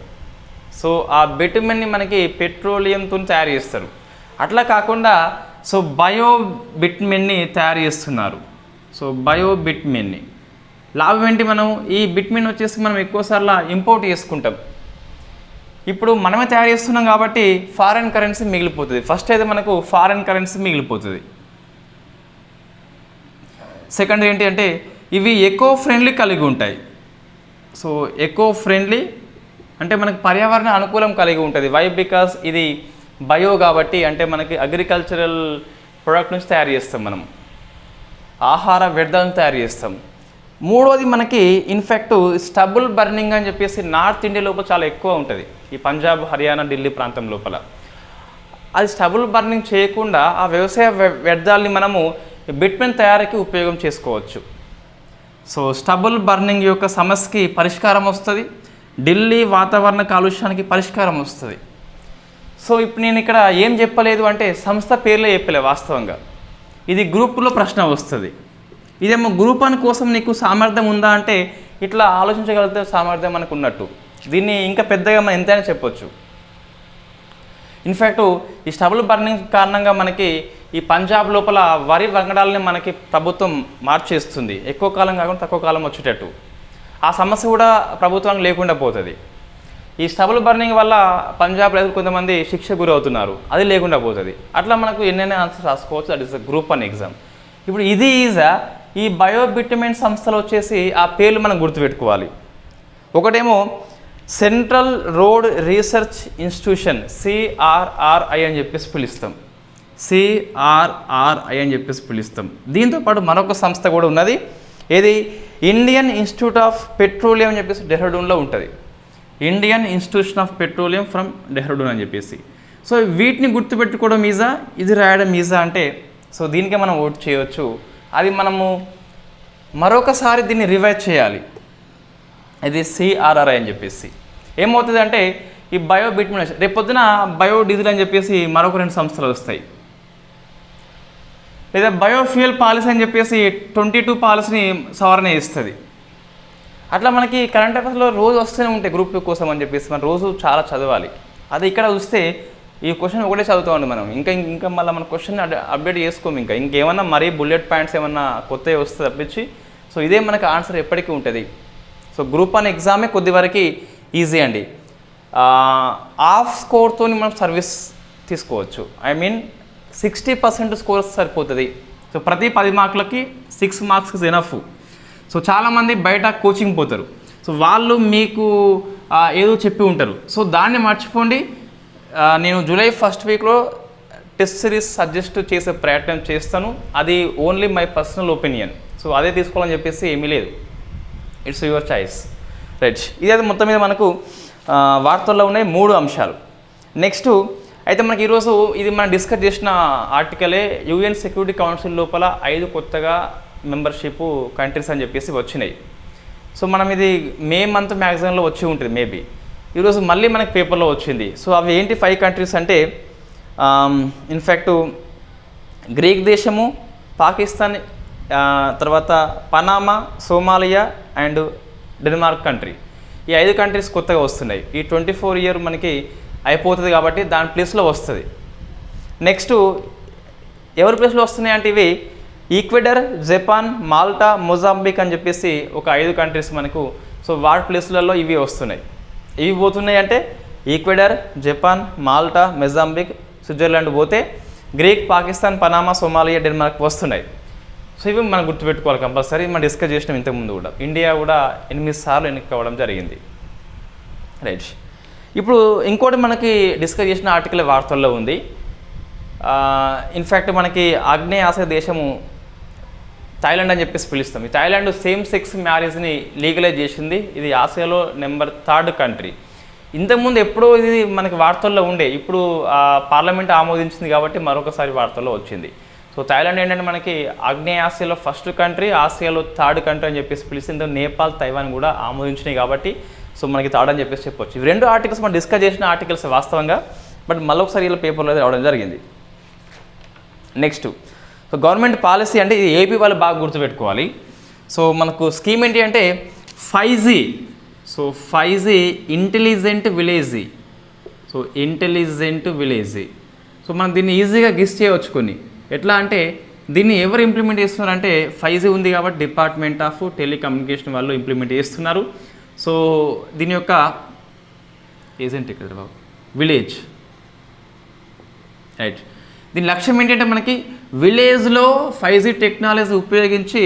సో ఆ బిటుమెన్ని మనకి పెట్రోలియంతో తయారు చేస్తారు. అట్లా కాకుండా సో బయో బిట్మెన్ని తయారు చేస్తున్నారు. సో బయో బిట్మెన్ని లాభం ఏంటి, మనం ఈ బిట్మెన్ వచ్చేసి మనం ఎక్కువసార్లు ఇంపోర్ట్ చేసుకుంటాం. ఇప్పుడు మనమే తయారు చేస్తున్నాం కాబట్టి ఫారెన్ కరెన్సీ మిగిలిపోతుంది. ఫస్ట్ అయితే మనకు ఫారెన్ కరెన్సీ మిగిలిపోతుంది. సెకండ్ ఏంటి అంటే ఇవి ఎకో ఫ్రెండ్లీ కలిగి ఉంటాయి. సో ఎకో ఫ్రెండ్లీ అంటే మనకి పర్యావరణ అనుకూలం కలిగి ఉంటుంది. వై? బికాస్ ఇది బయో కాబట్టి, అంటే మనకి అగ్రికల్చరల్ ప్రొడక్ట్ నుంచి తయారు చేస్తాం, మనం ఆహార వ్యర్థాలను తయారు చేస్తాం. మూడోది మనకి ఇన్ఫ్యాక్ట్ స్టబుల్ బర్నింగ్ అని చెప్పేసి నార్త్ ఇండియా లోపల చాలా ఎక్కువ ఉంటుంది, ఈ పంజాబ్, హర్యానా, ఢిల్లీ ప్రాంతం లోపల. అది స్టబుల్ బర్నింగ్ చేయకుండా ఆ వ్యవసాయ వ్యర్థాలని మనము బిట్మెన్ తయారీకి ఉపయోగం చేసుకోవచ్చు. సో స్టబుల్ బర్నింగ్ యొక్క సమస్యకి పరిష్కారం వస్తుంది, ఢిల్లీ వాతావరణ కాలుష్యానికి పరిష్కారం వస్తుంది. సో ఇప్పుడు నేను ఇక్కడ ఏం చెప్పలేదు అంటే సంస్థ పేర్లే చెప్పలేదు వాస్తవంగా. ఇది గ్రూప్లో ప్రశ్న వస్తుంది. ఇదేమో గ్రూప్ అని కోసం నీకు సామర్థ్యం ఉందా అంటే ఇట్లా ఆలోచించగలిగితే సామర్థ్యం మనకు ఉన్నట్టు. దీన్ని ఇంకా పెద్దగా మనం ఎంతైనా చెప్పొచ్చు. ఇన్ఫ్యాక్ట్ ఈ స్టబుల్ బర్నింగ్ కారణంగా మనకి ఈ పంజాబ్ లోపల వరి వంగడాలని మనకి ప్రభుత్వం మార్చేస్తుంది, ఎక్కువ కాలం కాకుండా తక్కువ కాలం వచ్చేటట్టు. ఆ సమస్య కూడా ప్రభుత్వానికి లేకుండా పోతుంది. ఈ స్టబుల్ బర్నింగ్ వల్ల పంజాబ్ రైతులు కొంతమంది శిక్ష గురవుతున్నారు, అది లేకుండా పోతుంది. అట్లా మనకు ఎన్నైనా ఆన్సర్ రాసుకోవచ్చు. That is a group 1 exam. ఇప్పుడు ఇది ఈ బయోబిటమిన్ సంస్థలు వచ్చేసి ఆ పేర్లు మనం గుర్తుపెట్టుకోవాలి. ఒకటేమో central road research institution, CRRI అని చెప్పేసి పిలుస్తాం. CRRI అని చెప్పేసి పిలుస్తాం. దీంతోపాటు మరొక సంస్థ కూడా ఉన్నది, ఏది ఇండియన్ ఇన్స్టిట్యూట్ ఆఫ్ పెట్రోలియం అని చెప్పేసి డెహ్రాడూన్లో ఉంటుంది. Indian institution of petroleum from Dehradun అని చెప్పేసి. సో వీటిని గుర్తుపెట్టుకోవడం ఈజా, ఇది రాయడం ఈజా అంటే సో దీనికే మనం ఓట్ చేయవచ్చు. అది మనము మరొకసారి దీన్ని రివైజ్ చేయాలి. ఇది CRRI అని చెప్పేసి. ఏమవుతుంది అంటే ఈ బయో బిట్మిన్ రేపు పొద్దున బయోడీజిల్ అని చెప్పేసి మరొక 2 సంస్థలు వస్తాయి, లేదా బయోఫ్యూయల్ పాలసీ అని చెప్పేసి 22 పాలసీని సవరణ ఇస్తుంది. అట్లా మనకి కరెంట్ అఫైర్స్లో రోజు వస్తూనే ఉంటాయి గ్రూప్ 2 కోసం అని చెప్పేసి మనం రోజు చాలా చదవాలి. అది ఇక్కడ చూస్తే ఈ క్వశ్చన్ ఒకటే చదువుతామండి మనం, ఇంకా మళ్ళీ మన క్వశ్చన్ అప్డేట్ చేసుకోము. ఇంకేమన్నా మరీ బుల్లెట్ పాయింట్స్ ఏమన్నా కొత్తవి వస్తే తప్పించి సో ఇదే మనకు ఆన్సర్ ఎప్పటికీ ఉంటుంది. సో గ్రూప్ 1 ఎగ్జామే కొద్ది వరకు ఈజీ అండి. హాఫ్ స్కోర్తో మనం సర్వీస్ తీసుకోవచ్చు. ఐ మీన్ 60% స్కోర్ సరిపోతుంది. సో ప్రతి 10 మార్కులకి 6 మార్క్స్ ఇస్ ఎనఫ్. సో చాలామంది బయట కోచింగ్ పోతారు, సో వాళ్ళు మీకు ఏదో చెప్పి ఉంటారు. సో దాన్ని మర్చిపోండి. నేను జూలై 1st వీక్లో టెస్ట్ సిరీస్ సజెస్ట్ చేసే ప్రయత్నం చేస్తాను. అది only my personal opinion. So అదే తీసుకోవాలని చెప్పేసి ఏమీ లేదు, ఇట్స్ యువర్ చాయిస్, రైట్. ఇదైతే మొత్తం మీద మనకు వార్తల్లో ఉన్నాయి 3 అంశాలు. నెక్స్ట్ అయితే మనకి ఈరోజు ఇది మనం డిస్కస్ చేసిన ఆర్టికలే UN సెక్యూరిటీ కౌన్సిల్ లోపల 5 కొత్తగా మెంబర్షిప్ కంట్రీస్ అని చెప్పేసి వచ్చినాయి. సో మనం ఇది మే మంత్ మ్యాగజైన్లో వచ్చి ఉంటుంది మేబీ. ఈరోజు మళ్ళీ మనకి పేపర్లో వచ్చింది. సో అవి ఏంటి 5 కంట్రీస్ అంటే ఇన్ఫ్యాక్ట్ గ్రీక్ దేశము, పాకిస్తాన్, తర్వాత Panama, Somalia and Denmark country. ఈ 5 కంట్రీస్ కొత్తగా వస్తున్నాయి. ఈ 24 ఇయర్ మనకి అయిపోతుంది కాబట్టి దాని ప్లేస్లో వస్తుంది. నెక్స్ట్ ఎవరి ప్లేస్లో వస్తున్నాయి అంటే ఇవి ఈక్వెడర్, జపాన్, మాల్టా, మొజాంబిక్ అని చెప్పేసి ఒక 5 కంట్రీస్ మనకు. సో వాటి ప్లేస్లలో ఇవి వస్తున్నాయి. ఇవి పోతున్నాయి అంటే Ecuador, Japan, Malta, Mozambique, Switzerland పోతే Greek, Pakistan, Panama, Somalia, Denmark వస్తున్నాయి. సో ఇవి మనం గుర్తుపెట్టుకోవాలి కంపల్సరీ. మనం డిస్కస్ చేసినాం ఇంతకుముందు కూడా. ఇండియా కూడా 8 సార్లు ఎన్నికవడం జరిగింది, రైట్. ఇప్పుడు ఇంకోటి మనకి డిస్కస్ చేసిన ఆర్టికల్ వార్తల్లో ఉంది. ఇన్ఫ్యాక్ట్ మనకి ఆగ్నేయ ఆసియా దేశము థాయిలాండ్ అని చెప్పేసి పిలుస్తాం. ఈ థాయిలాండ్ సేమ్ సెక్స్ మ్యారేజ్ని లీగలైజ్ చేసింది. ఇది ఆసియాలో నెంబర్ 3rd కంట్రీ. ఇంతకుముందు ఎప్పుడో ఇది మనకి వార్తల్లో ఉండే, ఇప్పుడు పార్లమెంట్ ఆమోదించింది కాబట్టి మరొకసారి వార్తల్లో వచ్చింది. సో థాయిలాండ్ ఏంటంటే మనకి ఆగ్నేయ ఆసియాలో 1st కంట్రీ, ఆసియాలో 3rd కంట్రీ అని చెప్పేసి పిలిచింది. నేపాల్, తైవాన్ కూడా ఆమోదించినాయి కాబట్టి సో మనకి 3rd అని చెప్పేసి చెప్పొచ్చు. ఇవి 2 ఆర్టికల్స్ మనం డిస్కస్ చేసిన ఆర్టికల్స్ వాస్తవంగా, బట్ మళ్ళొకసారి ఇలా పేపర్లో అయితే రావడం జరిగింది. నెక్స్ట్ సో గవర్నమెంట్ పాలసీ అంటే ఇది ఏపీ వాళ్ళు బాగా గుర్తుపెట్టుకోవాలి. సో మనకు స్కీమ్ ఏంటి అంటే 5G. So 5G intelligent village. So intelligent village. So మనం దీన్ని ఈజీగా గెస్ చేయవచ్చు కొన్ని. ఎట్లా అంటే దీన్ని ఎవరు ఇంప్లిమెంట్ చేస్తున్నారంటే 5G ఉంది కాబట్టి డిపార్ట్మెంట్ ఆఫ్ టెలికమ్యూనికేషన్ వాళ్ళు ఇంప్లిమెంట్ చేస్తున్నారు. సో దీని యొక్క ఏజెంట్ ఇక్కడ బాబు విలేజ్, రైట్. దీని లక్ష్యం ఏంటంటే మనకి విలేజ్లో 5G టెక్నాలజీ ఉపయోగించి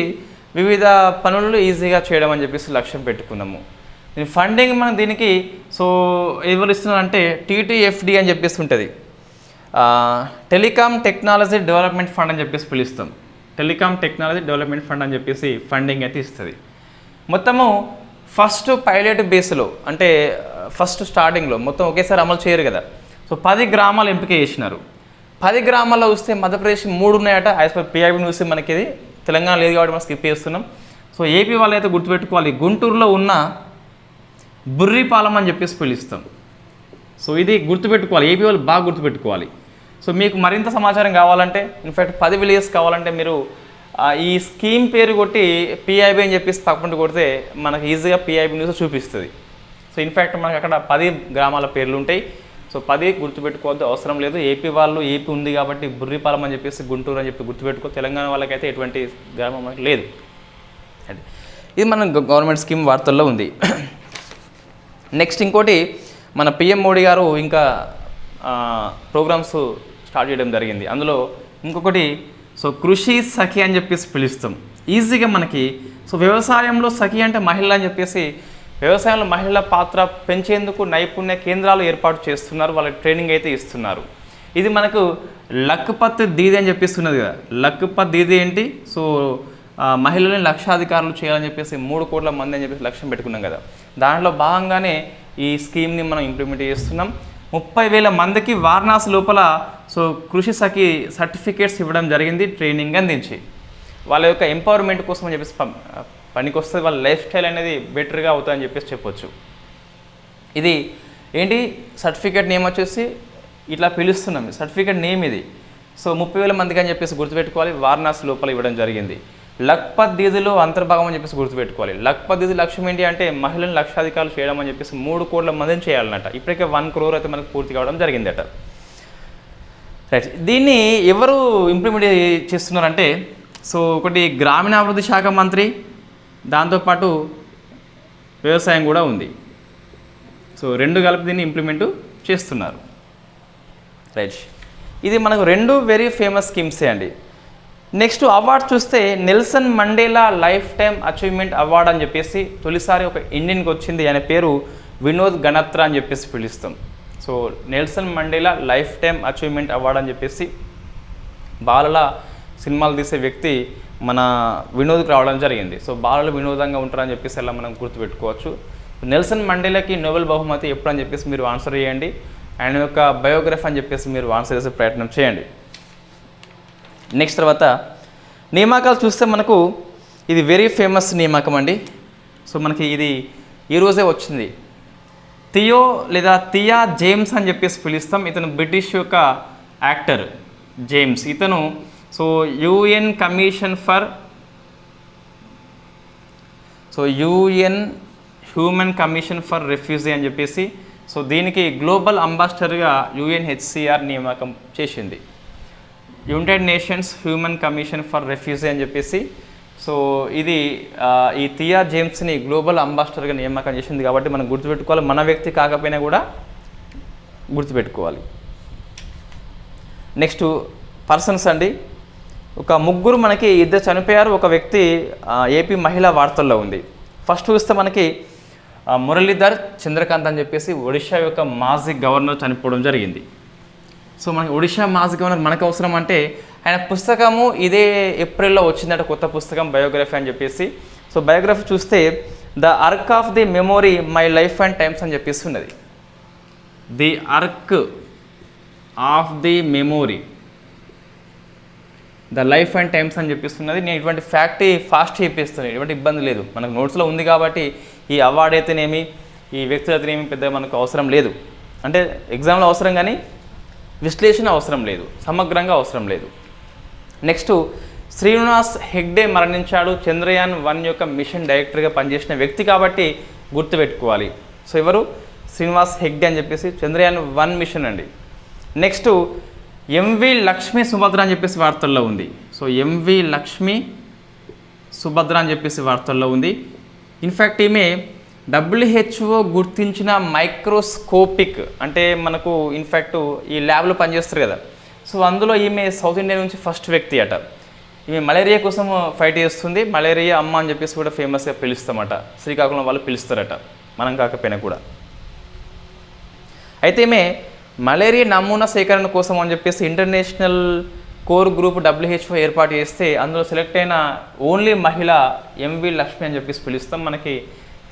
వివిధ పనులు ఈజీగా చేయడం అని చెప్పేసి లక్ష్యం పెట్టుకున్నాము. దీని ఫండింగ్ మనం దీనికి సో ఎవరు ఇస్తున్నారంటే TTFD అని చెప్పేసి ఉంటుంది, టెలికామ్ టెక్నాలజీ డెవలప్మెంట్ ఫండ్ అని చెప్పేసి పిలుస్తాం. టెలికామ్ టెక్నాలజీ డెవలప్మెంట్ ఫండ్ అని చెప్పేసి ఫండింగ్ అయితే ఇస్తుంది. మొత్తము ఫస్ట్ పైలట్ బేస్లో అంటే ఫస్ట్ స్టార్టింగ్లో మొత్తం ఒకేసారి అమలు చేయరు కదా. సో 10 గ్రామాలు ఎంపిక చేసినారు. 10 గ్రామాల్లో వస్తే మధ్యప్రదేశ్ 3 ఉన్నాయట. యాజ్ పర్ PIB న్యూస్ మనకి ఇది తెలంగాణ లేదు కాబట్టి మనం స్కిప్ చేస్తున్నాం. సో ఏపీ వాళ్ళు అయితే గుర్తుపెట్టుకోవాలి, గుంటూరులో ఉన్న బుర్రిపాలెం అని చెప్పేసి పిలుస్తాం. సో ఇది గుర్తుపెట్టుకోవాలి, ఏపీ వాళ్ళు బాగా గుర్తుపెట్టుకోవాలి. సో మీకు మరింత సమాచారం కావాలంటే ఇన్ఫ్యాక్ట్ 10 విలేజెస్ కావాలంటే మీరు ఈ స్కీమ్ పేరు కొట్టి PIB అని చెప్పేసి పక్కన కొడితే మనకు ఈజీగా PIB న్యూస్ చూపిస్తుంది. సో ఇన్ఫ్యాక్ట్ మనకు అక్కడ 10 గ్రామాల పేర్లు ఉంటాయి. సో 10 గుర్తుపెట్టుకోవద్దు, అవసరం లేదు. ఏపీ వాళ్ళు ఏపీ ఉంది కాబట్టి బుర్రిపాలెం అని చెప్పేసి గుంటూరు అని చెప్పి గుర్తుపెట్టుకో. తెలంగాణ వాళ్ళకైతే ఎటువంటి గ్రామం మనకు లేదు. ఇది మన గవర్నమెంట్ స్కీమ్ వార్తల్లో ఉంది. నెక్స్ట్ ఇంకోటి మన PM మోడీ గారు ఇంకా ప్రోగ్రామ్స్ స్టార్ట్ చేయడం జరిగింది. అందులో ఇంకొకటి సో కృషి సఖి అని చెప్పేసి పిలుస్తాం ఈజీగా మనకి. సో వ్యవసాయంలో సఖి అంటే మహిళ అని చెప్పేసి వ్యవసాయంలో మహిళల పాత్ర పెంచేందుకు నైపుణ్య కేంద్రాలు ఏర్పాటు చేస్తున్నారు, వాళ్ళకి ట్రైనింగ్ అయితే ఇస్తున్నారు. ఇది మనకు లక్పత్ దీది అని చెప్పిస్తున్నది కదా. లక్పత్ దీది ఏంటి? సో మహిళల్ని లక్షాధికారులు చేయాలని చెప్పేసి 3 కోట్ల మంది అని చెప్పేసి లక్ష్యం పెట్టుకున్నాం కదా. దాంట్లో భాగంగానే ఈ స్కీమ్ని మనం ఇంప్లిమెంట్ చేస్తున్నాం. 30,000 మందికి వారణాసి లోపల కృషి సఖి సర్టిఫికేట్స్ ఇవ్వడం జరిగింది, ట్రైనింగ్ అందించి. వాళ్ళ యొక్క ఎంపవర్మెంట్ కోసం అని చెప్పేసి పనికి వస్తుంది, వాళ్ళ లైఫ్ స్టైల్ అనేది బెటర్గా అవుతుందని చెప్పేసి చెప్పొచ్చు. ఇది ఏంటి సర్టిఫికేట్ నేమ్ వచ్చేసి ఇట్లా పిలుస్తున్నాం, సర్టిఫికేట్ నేమ్ ఇది. 30,000 మందికి అని చెప్పేసి గుర్తుపెట్టుకోవాలి. వారణాసి లోపల ఇవ్వడం జరిగింది. లఖ్పత్ దీదిలో అంతర్భాగం అని చెప్పేసి గుర్తుపెట్టుకోవాలి. లఖ్పత్ దీది లక్ష్యం ఏంటి అంటే మహిళలను లక్షాధికారులు చేయడం అని చెప్పేసి 3 కోట్ల మందిని చేయాలన్నట. ఇప్పటికే 1 crore అయితే మనకు పూర్తి కావడం జరిగిందట. రైట్, దీన్ని ఎవరు ఇంప్లిమెంట్ చేస్తున్నారంటే ఒకటి గ్రామీణాభివృద్ధి శాఖ మంత్రి, దాంతోపాటు వ్యవసాయం కూడా ఉంది. 2 కలిపి దీన్ని ఇంప్లిమెంట్ చేస్తున్నారు. రైట్, ఇది మనకు 2 వెరీ ఫేమస్ స్కీమ్సే అండి. నెక్స్ట్ అవార్డ్ చూస్తే Nelson Mandela life time achievement award అని చెప్పేసి తొలిసారి ఒక ఇండియన్కి వచ్చింది. ఆయన పేరు వినోద్ గణత్రా అని చెప్పేసి పిలుస్తాం. Nelson Mandela life time achievement award అని చెప్పేసి బాలల సినిమాలు తీసే వ్యక్తి మన వినోద్కి రావడం జరిగింది. బాలలు వినోదంగా ఉంటారని చెప్పేసి అలా మనం గుర్తుపెట్టుకోవచ్చు. నెల్సన్ మండేలాకి నోబెల్ బహుమతి ఎప్పుడు అని చెప్పేసి మీరు ఆన్సర్ చేయండి. ఆయన యొక్క బయోగ్రఫీ అని చెప్పేసి మీరు ఆన్సర్ చేసే ప్రయత్నం చేయండి. నెక్స్ట్ తర్వాత నియామకాలు చూస్తే మనకు ఇది వెరీ ఫేమస్ నియామకం అండి. మనకి ఇది ఈరోజే వచ్చింది. థియో లేదా థియా జేమ్స్ అని చెప్పేసి పిలుస్తాం. ఇతను బ్రిటిష్ యొక్క యాక్టర్ జేమ్స్. ఇతను UN commission for UN human commission for refugee అని చెప్పేసి దీనికి గ్లోబల్ అంబాసిడర్గా UNHCR నియామకం చేసింది. United nations human commission for refugee అని చెప్పేసి ఇది ఈ థియా జేమ్స్ని గ్లోబల్ అంబాసిడర్గా నియామకం చేసింది. కాబట్టి మనం గుర్తుపెట్టుకోవాలి, మన వ్యక్తి కాకపోయినా కూడా గుర్తుపెట్టుకోవాలి. నెక్స్ట్ పర్సన్స్ అండి. ఒక 3 మనకి 2 చనిపోయారు, ఒక వ్యక్తి ఏపీ మహిళా వార్తల్లో ఉంది. ఫస్ట్ చూస్తే మనకి మురళీధర్ చంద్రకాంత్ అని చెప్పేసి ఒడిషా యొక్క మాజీ గవర్నర్ చనిపోవడం జరిగింది. మనకి ఒడిషా మాజీ గవర్నర్ మనకు అవసరం అంటే ఆయన పుస్తకము ఇదే ఏప్రిల్లో వచ్చిందట, కొత్త పుస్తకం బయోగ్రఫీ అని చెప్పేసి. బయోగ్రఫీ చూస్తే the arc of the memory my life and times అని చెప్పేసి ఉన్నది. The ark of the memory the life and times అని చెప్పిస్తున్నది. నేను ఇటువంటి ఫ్యాక్ట్ ఫాస్ట్ చెప్పేస్తున్నాను, ఎటువంటి ఇబ్బంది లేదు. మనకు నోట్స్లో ఉంది కాబట్టి ఈ అవార్డు అయితేనేమి ఈ వ్యక్తులు అయితేనేమి పెద్ద మనకు అవసరం లేదు. అంటే ఎగ్జామ్లో అవసరం కానీ విశ్లేషణ అవసరం లేదు, సమగ్రంగా అవసరం లేదు. నెక్స్ట్ శ్రీనివాస్ హెగ్డే మరణించాడు. చంద్రయాన్-1 యొక్క మిషన్ డైరెక్టర్గా పనిచేసిన వ్యక్తి కాబట్టి గుర్తుపెట్టుకోవాలి. ఎవరు? శ్రీనివాస్ హెగ్డే అని చెప్పేసి చంద్రయాన్-1 మిషన్ అండి. నెక్స్ట్ ఎంవి లక్ష్మీ సుభద్ర అని చెప్పేసి వార్తల్లో ఉంది. ఎంవి లక్ష్మీ సుభద్ర అని చెప్పేసి వార్తల్లో ఉంది. ఇన్ఫ్యాక్ట్ ఈమె WHO గుర్తించిన మైక్రోస్కోపిక్ అంటే మనకు ఇన్ఫ్యాక్ట్ ఈ ల్యాబ్లో పనిచేస్తారు కదా, అందులో ఈమె సౌత్ ఇండియా నుంచి ఫస్ట్ వ్యక్తి అట. ఈమె మలేరియా కోసం ఫైట్ చేస్తుంది. మలేరియా అమ్మ అని చెప్పేసి కూడా ఫేమస్గా పిలుస్తామట. శ్రీకాకుళం వాళ్ళు పిలుస్తారట, మనం కాకపోయినా కూడా. అయితే ఈమె మలేరియా నమూనా సేకరణ కోసం అని చెప్పేసి ఇంటర్నేషనల్ కోర్ గ్రూప్ WHO ఏర్పాటు చేస్తే అందులో సెలెక్ట్ అయిన ఓన్లీ మహిళ ఎంవి లక్ష్మి అని చెప్పేసి పిలుస్తాం. మనకి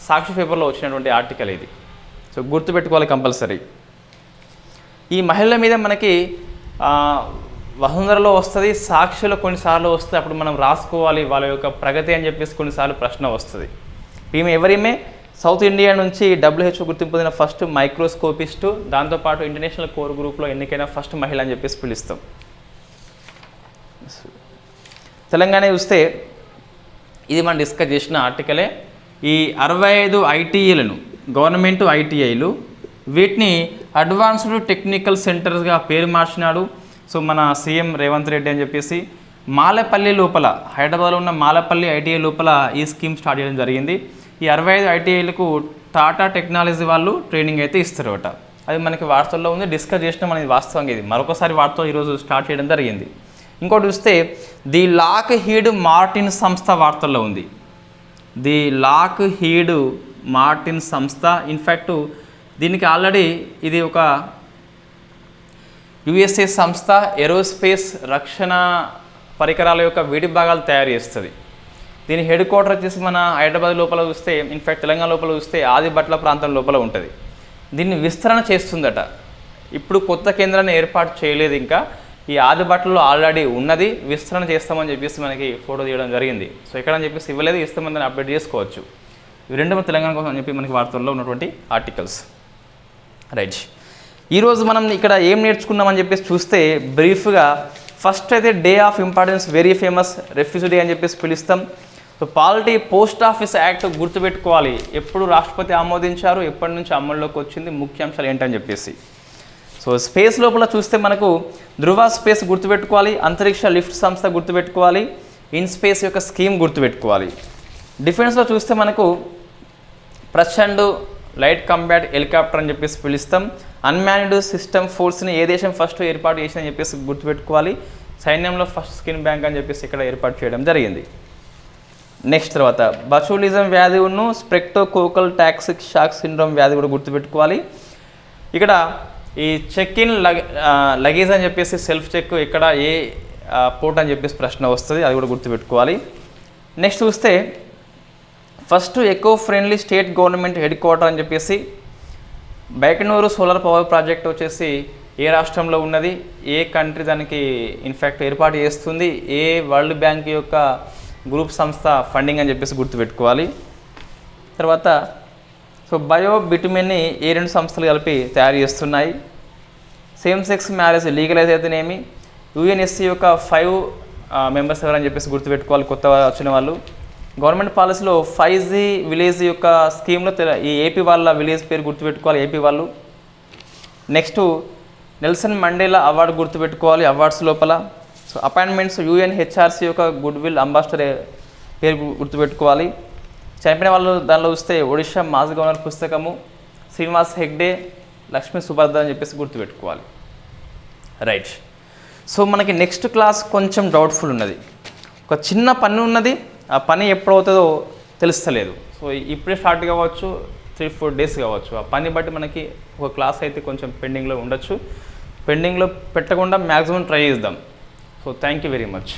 సాక్షి పేపర్లో వచ్చినటువంటి ఆర్టికల్ ఇది. గుర్తుపెట్టుకోవాలి కంపల్సరీ. ఈ మహిళల మీద మనకి వసుంధరలో వస్తుంది, సాక్షిలో కొన్నిసార్లు వస్తుంది. అప్పుడు మనం రాసుకోవాలి వాళ్ళ యొక్క ప్రగతి అని చెప్పేసి కొన్నిసార్లు ప్రశ్న వస్తుంది. ఎవరిమే సౌత్ ఇండియా నుంచి WHO గుర్తింపు పొందిన ఫస్ట్ మైక్రోస్కోపిస్టు, దాంతోపాటు ఇంటర్నేషనల్ కోర్ గ్రూప్లో ఎన్నికైన ఫస్ట్ మహిళ అని చెప్పేసి పిలుస్తాం. తెలంగాణ చూస్తే ఇది మనం డిస్కస్ చేసిన ఆర్టికలే. ఈ 65 ITIలను గవర్నమెంట్ ITIలు వీటిని అడ్వాన్స్డ్ టెక్నికల్ సెంటర్స్గా పేరు మార్చినాడు. మన సీఎం రేవంత్ రెడ్డి అని చెప్పేసి మాలపల్లి లోపల, హైదరాబాద్లో ఉన్న మాలపల్లి ITI లోపల ఈ స్కీమ్ స్టార్ట్ చేయడం జరిగింది. ఈ 65 ITIలకు టాటా టెక్నాలజీ వాళ్ళు ట్రైనింగ్ అయితే ఇస్తారట. అది మనకి వార్తల్లో ఉంది, డిస్కస్ చేసిన మనకి వాస్తవంగా ఇది మరొకసారి వార్తలు ఈరోజు స్టార్ట్ చేయడం జరిగింది. ఇంకోటి చూస్తే ది లాక్ హీడ్ మార్టిన్ సంస్థ వార్తల్లో ఉంది. ది లాక్ హీడ్ మార్టిన్ సంస్థ. ఇన్ఫ్యాక్ట్ దీనికి ఆల్రెడీ ఇది ఒక USA సంస్థ, ఏరోస్పేస్ రక్షణ పరికరాల యొక్క విడి భాగాలు తయారు చేస్తుంది. దీని హెడ్ క్వార్టర్ వచ్చేసి మన హైదరాబాద్ లోపల చూస్తే, ఇన్ఫ్యాక్ట్ తెలంగాణ లోపల చూస్తే ఆదిబట్ల ప్రాంతం లోపల ఉంటుంది. దీన్ని విస్తరణ చేస్తుందట. ఇప్పుడు కొత్త కేంద్రాన్ని ఏర్పాటు చేయలేదు, ఇంకా ఈ ఆదిబట్లలో ఆల్రెడీ ఉన్నది, విస్తరణ చేస్తామని చెప్పేసి మనకి ఫోటో తీయడం జరిగింది. సో ఎక్కడని చెప్పేసి ఇవ్వలేదు, ఇస్తామని దాన్ని అప్డేట్ చేసుకోవచ్చు. ఇవి రెండు మన తెలంగాణ కోసం అని చెప్పి మనకి వార్తల్లో ఉన్నటువంటి ఆర్టికల్స్. రైట్, ఈరోజు మనం ఇక్కడ ఏం నేర్చుకున్నామని చెప్పేసి చూస్తే బ్రీఫ్గా, ఫస్ట్ అయితే day of importance, very famous refugee day అని చెప్పేసి పిలుస్తాం. So polity post office act గుర్తుపెట్టుకోవాలి, ఎప్పుడు రాష్ట్రపతి ఆమోదించారు, ఎప్పటి నుంచి అమల్లోకి వచ్చింది, ముఖ్యాంశాలు ఏంటని చెప్పేసి. సో స్పేస్ లోపల చూస్తే మనకు ధృవ స్పేస్ గుర్తుపెట్టుకోవాలి, అంతరిక్ష లిఫ్ట్ సంస్థ గుర్తుపెట్టుకోవాలి, ఇన్ స్పేస్ యొక్క స్కీమ్ గుర్తుపెట్టుకోవాలి. డిఫెన్స్లో చూస్తే మనకు ప్రచండ్ లైట్ కంబాట్ హెలికాప్టర్ అని చెప్పేసి పిలుస్తాం. అన్మాన్డ్ సిస్టమ్ ఫోర్స్ని ఏ దేశం ఫస్ట్ ఏర్పాటు చేసిందని చెప్పేసి గుర్తుపెట్టుకోవాలి. సైన్యంలో ఫస్ట్ స్కిన్ బ్యాంక్ అని చెప్పేసి ఇక్కడ ఏర్పాటు చేయడం జరిగింది. నెక్స్ట్ తర్వాత బచూలిజం వ్యాధి ఉన్న స్ప్రెక్టోకోకల్ టాక్సిక్ షాక్ సిండ్రోమ్ వ్యాధి కూడా గుర్తుపెట్టుకోవాలి. ఇక్కడ ఈ చెక్ ఇన్ లగేజ్ అని చెప్పేసి సెల్ఫ్ చెక్ ఇక్కడ ఏ పోర్ట్ అని చెప్పేసి ప్రశ్న వస్తుంది, అది కూడా గుర్తుపెట్టుకోవాలి. నెక్స్ట్ చూస్తే first eco friendly state government head quarter అని చెప్పేసి బైకనూరు సోలార్ పవర్ ప్రాజెక్ట్ వచ్చేసి ఏ రాష్ట్రంలో ఉన్నది, ఏ కంట్రీ దానికి ఇన్ఫ్యాక్ట్ ఏర్పాటు చేస్తుంది, ఏ వరల్డ్ బ్యాంక్ యొక్క గ్రూప్ సంస్థ ఫండింగ్ అని చెప్పేసి గుర్తుపెట్టుకోవాలి. తర్వాత సో బయో బిటుమిన్ని ఏ రెండు సంస్థలు కలిపి తయారు చేస్తున్నాయి. సేమ్ సెక్స్ మ్యారేజ్ లీగలైజ్ అయితేనేమి, యుఎన్ఎస్సి యొక్క 5 మెంబర్స్ ఎవరని చెప్పేసి గుర్తుపెట్టుకోవాలి, కొత్తగా వచ్చిన వాళ్ళు. గవర్నమెంట్ పాలసీలో 5G విలేజ్ యొక్క స్కీమ్లో ఈ ఏపీ వాళ్ళ విలేజ్ పేరు గుర్తుపెట్టుకోవాలి, ఏపీ వాళ్ళు. నెక్స్ట్ నెల్సన్ మండేలా అవార్డు గుర్తుపెట్టుకోవాలి, అవార్డ్స్ లోపల. సో అపాయింట్మెంట్స్ UNHRC యొక్క గుడ్ విల్ అంబాసిడర్ పేరు గుర్తుపెట్టుకోవాలి. చనిపోయిన వాళ్ళు దానిలో చూస్తే ఒడిషా మాజీ గవర్నర్ పుస్తకము, శ్రీనివాస్ హెగ్డే, లక్ష్మీ సుభద్ర అని చెప్పేసి గుర్తుపెట్టుకోవాలి. రైట్, సో మనకి నెక్స్ట్ క్లాస్ కొంచెం డౌట్ఫుల్ ఉన్నది. ఒక చిన్న పని ఉన్నది, ఆ పని ఎప్పుడవుతుందో తెలుస్తలేదు. సో ఇప్పుడే స్టార్ట్ కావచ్చు, 3-4 డేస్ కావచ్చు. ఆ పని బట్టి మనకి ఒక క్లాస్ అయితే కొంచెం పెండింగ్లో ఉండొచ్చు. పెండింగ్లో పెట్టకుండా మ్యాక్సిమం ట్రై చేద్దాం. So thank you very much.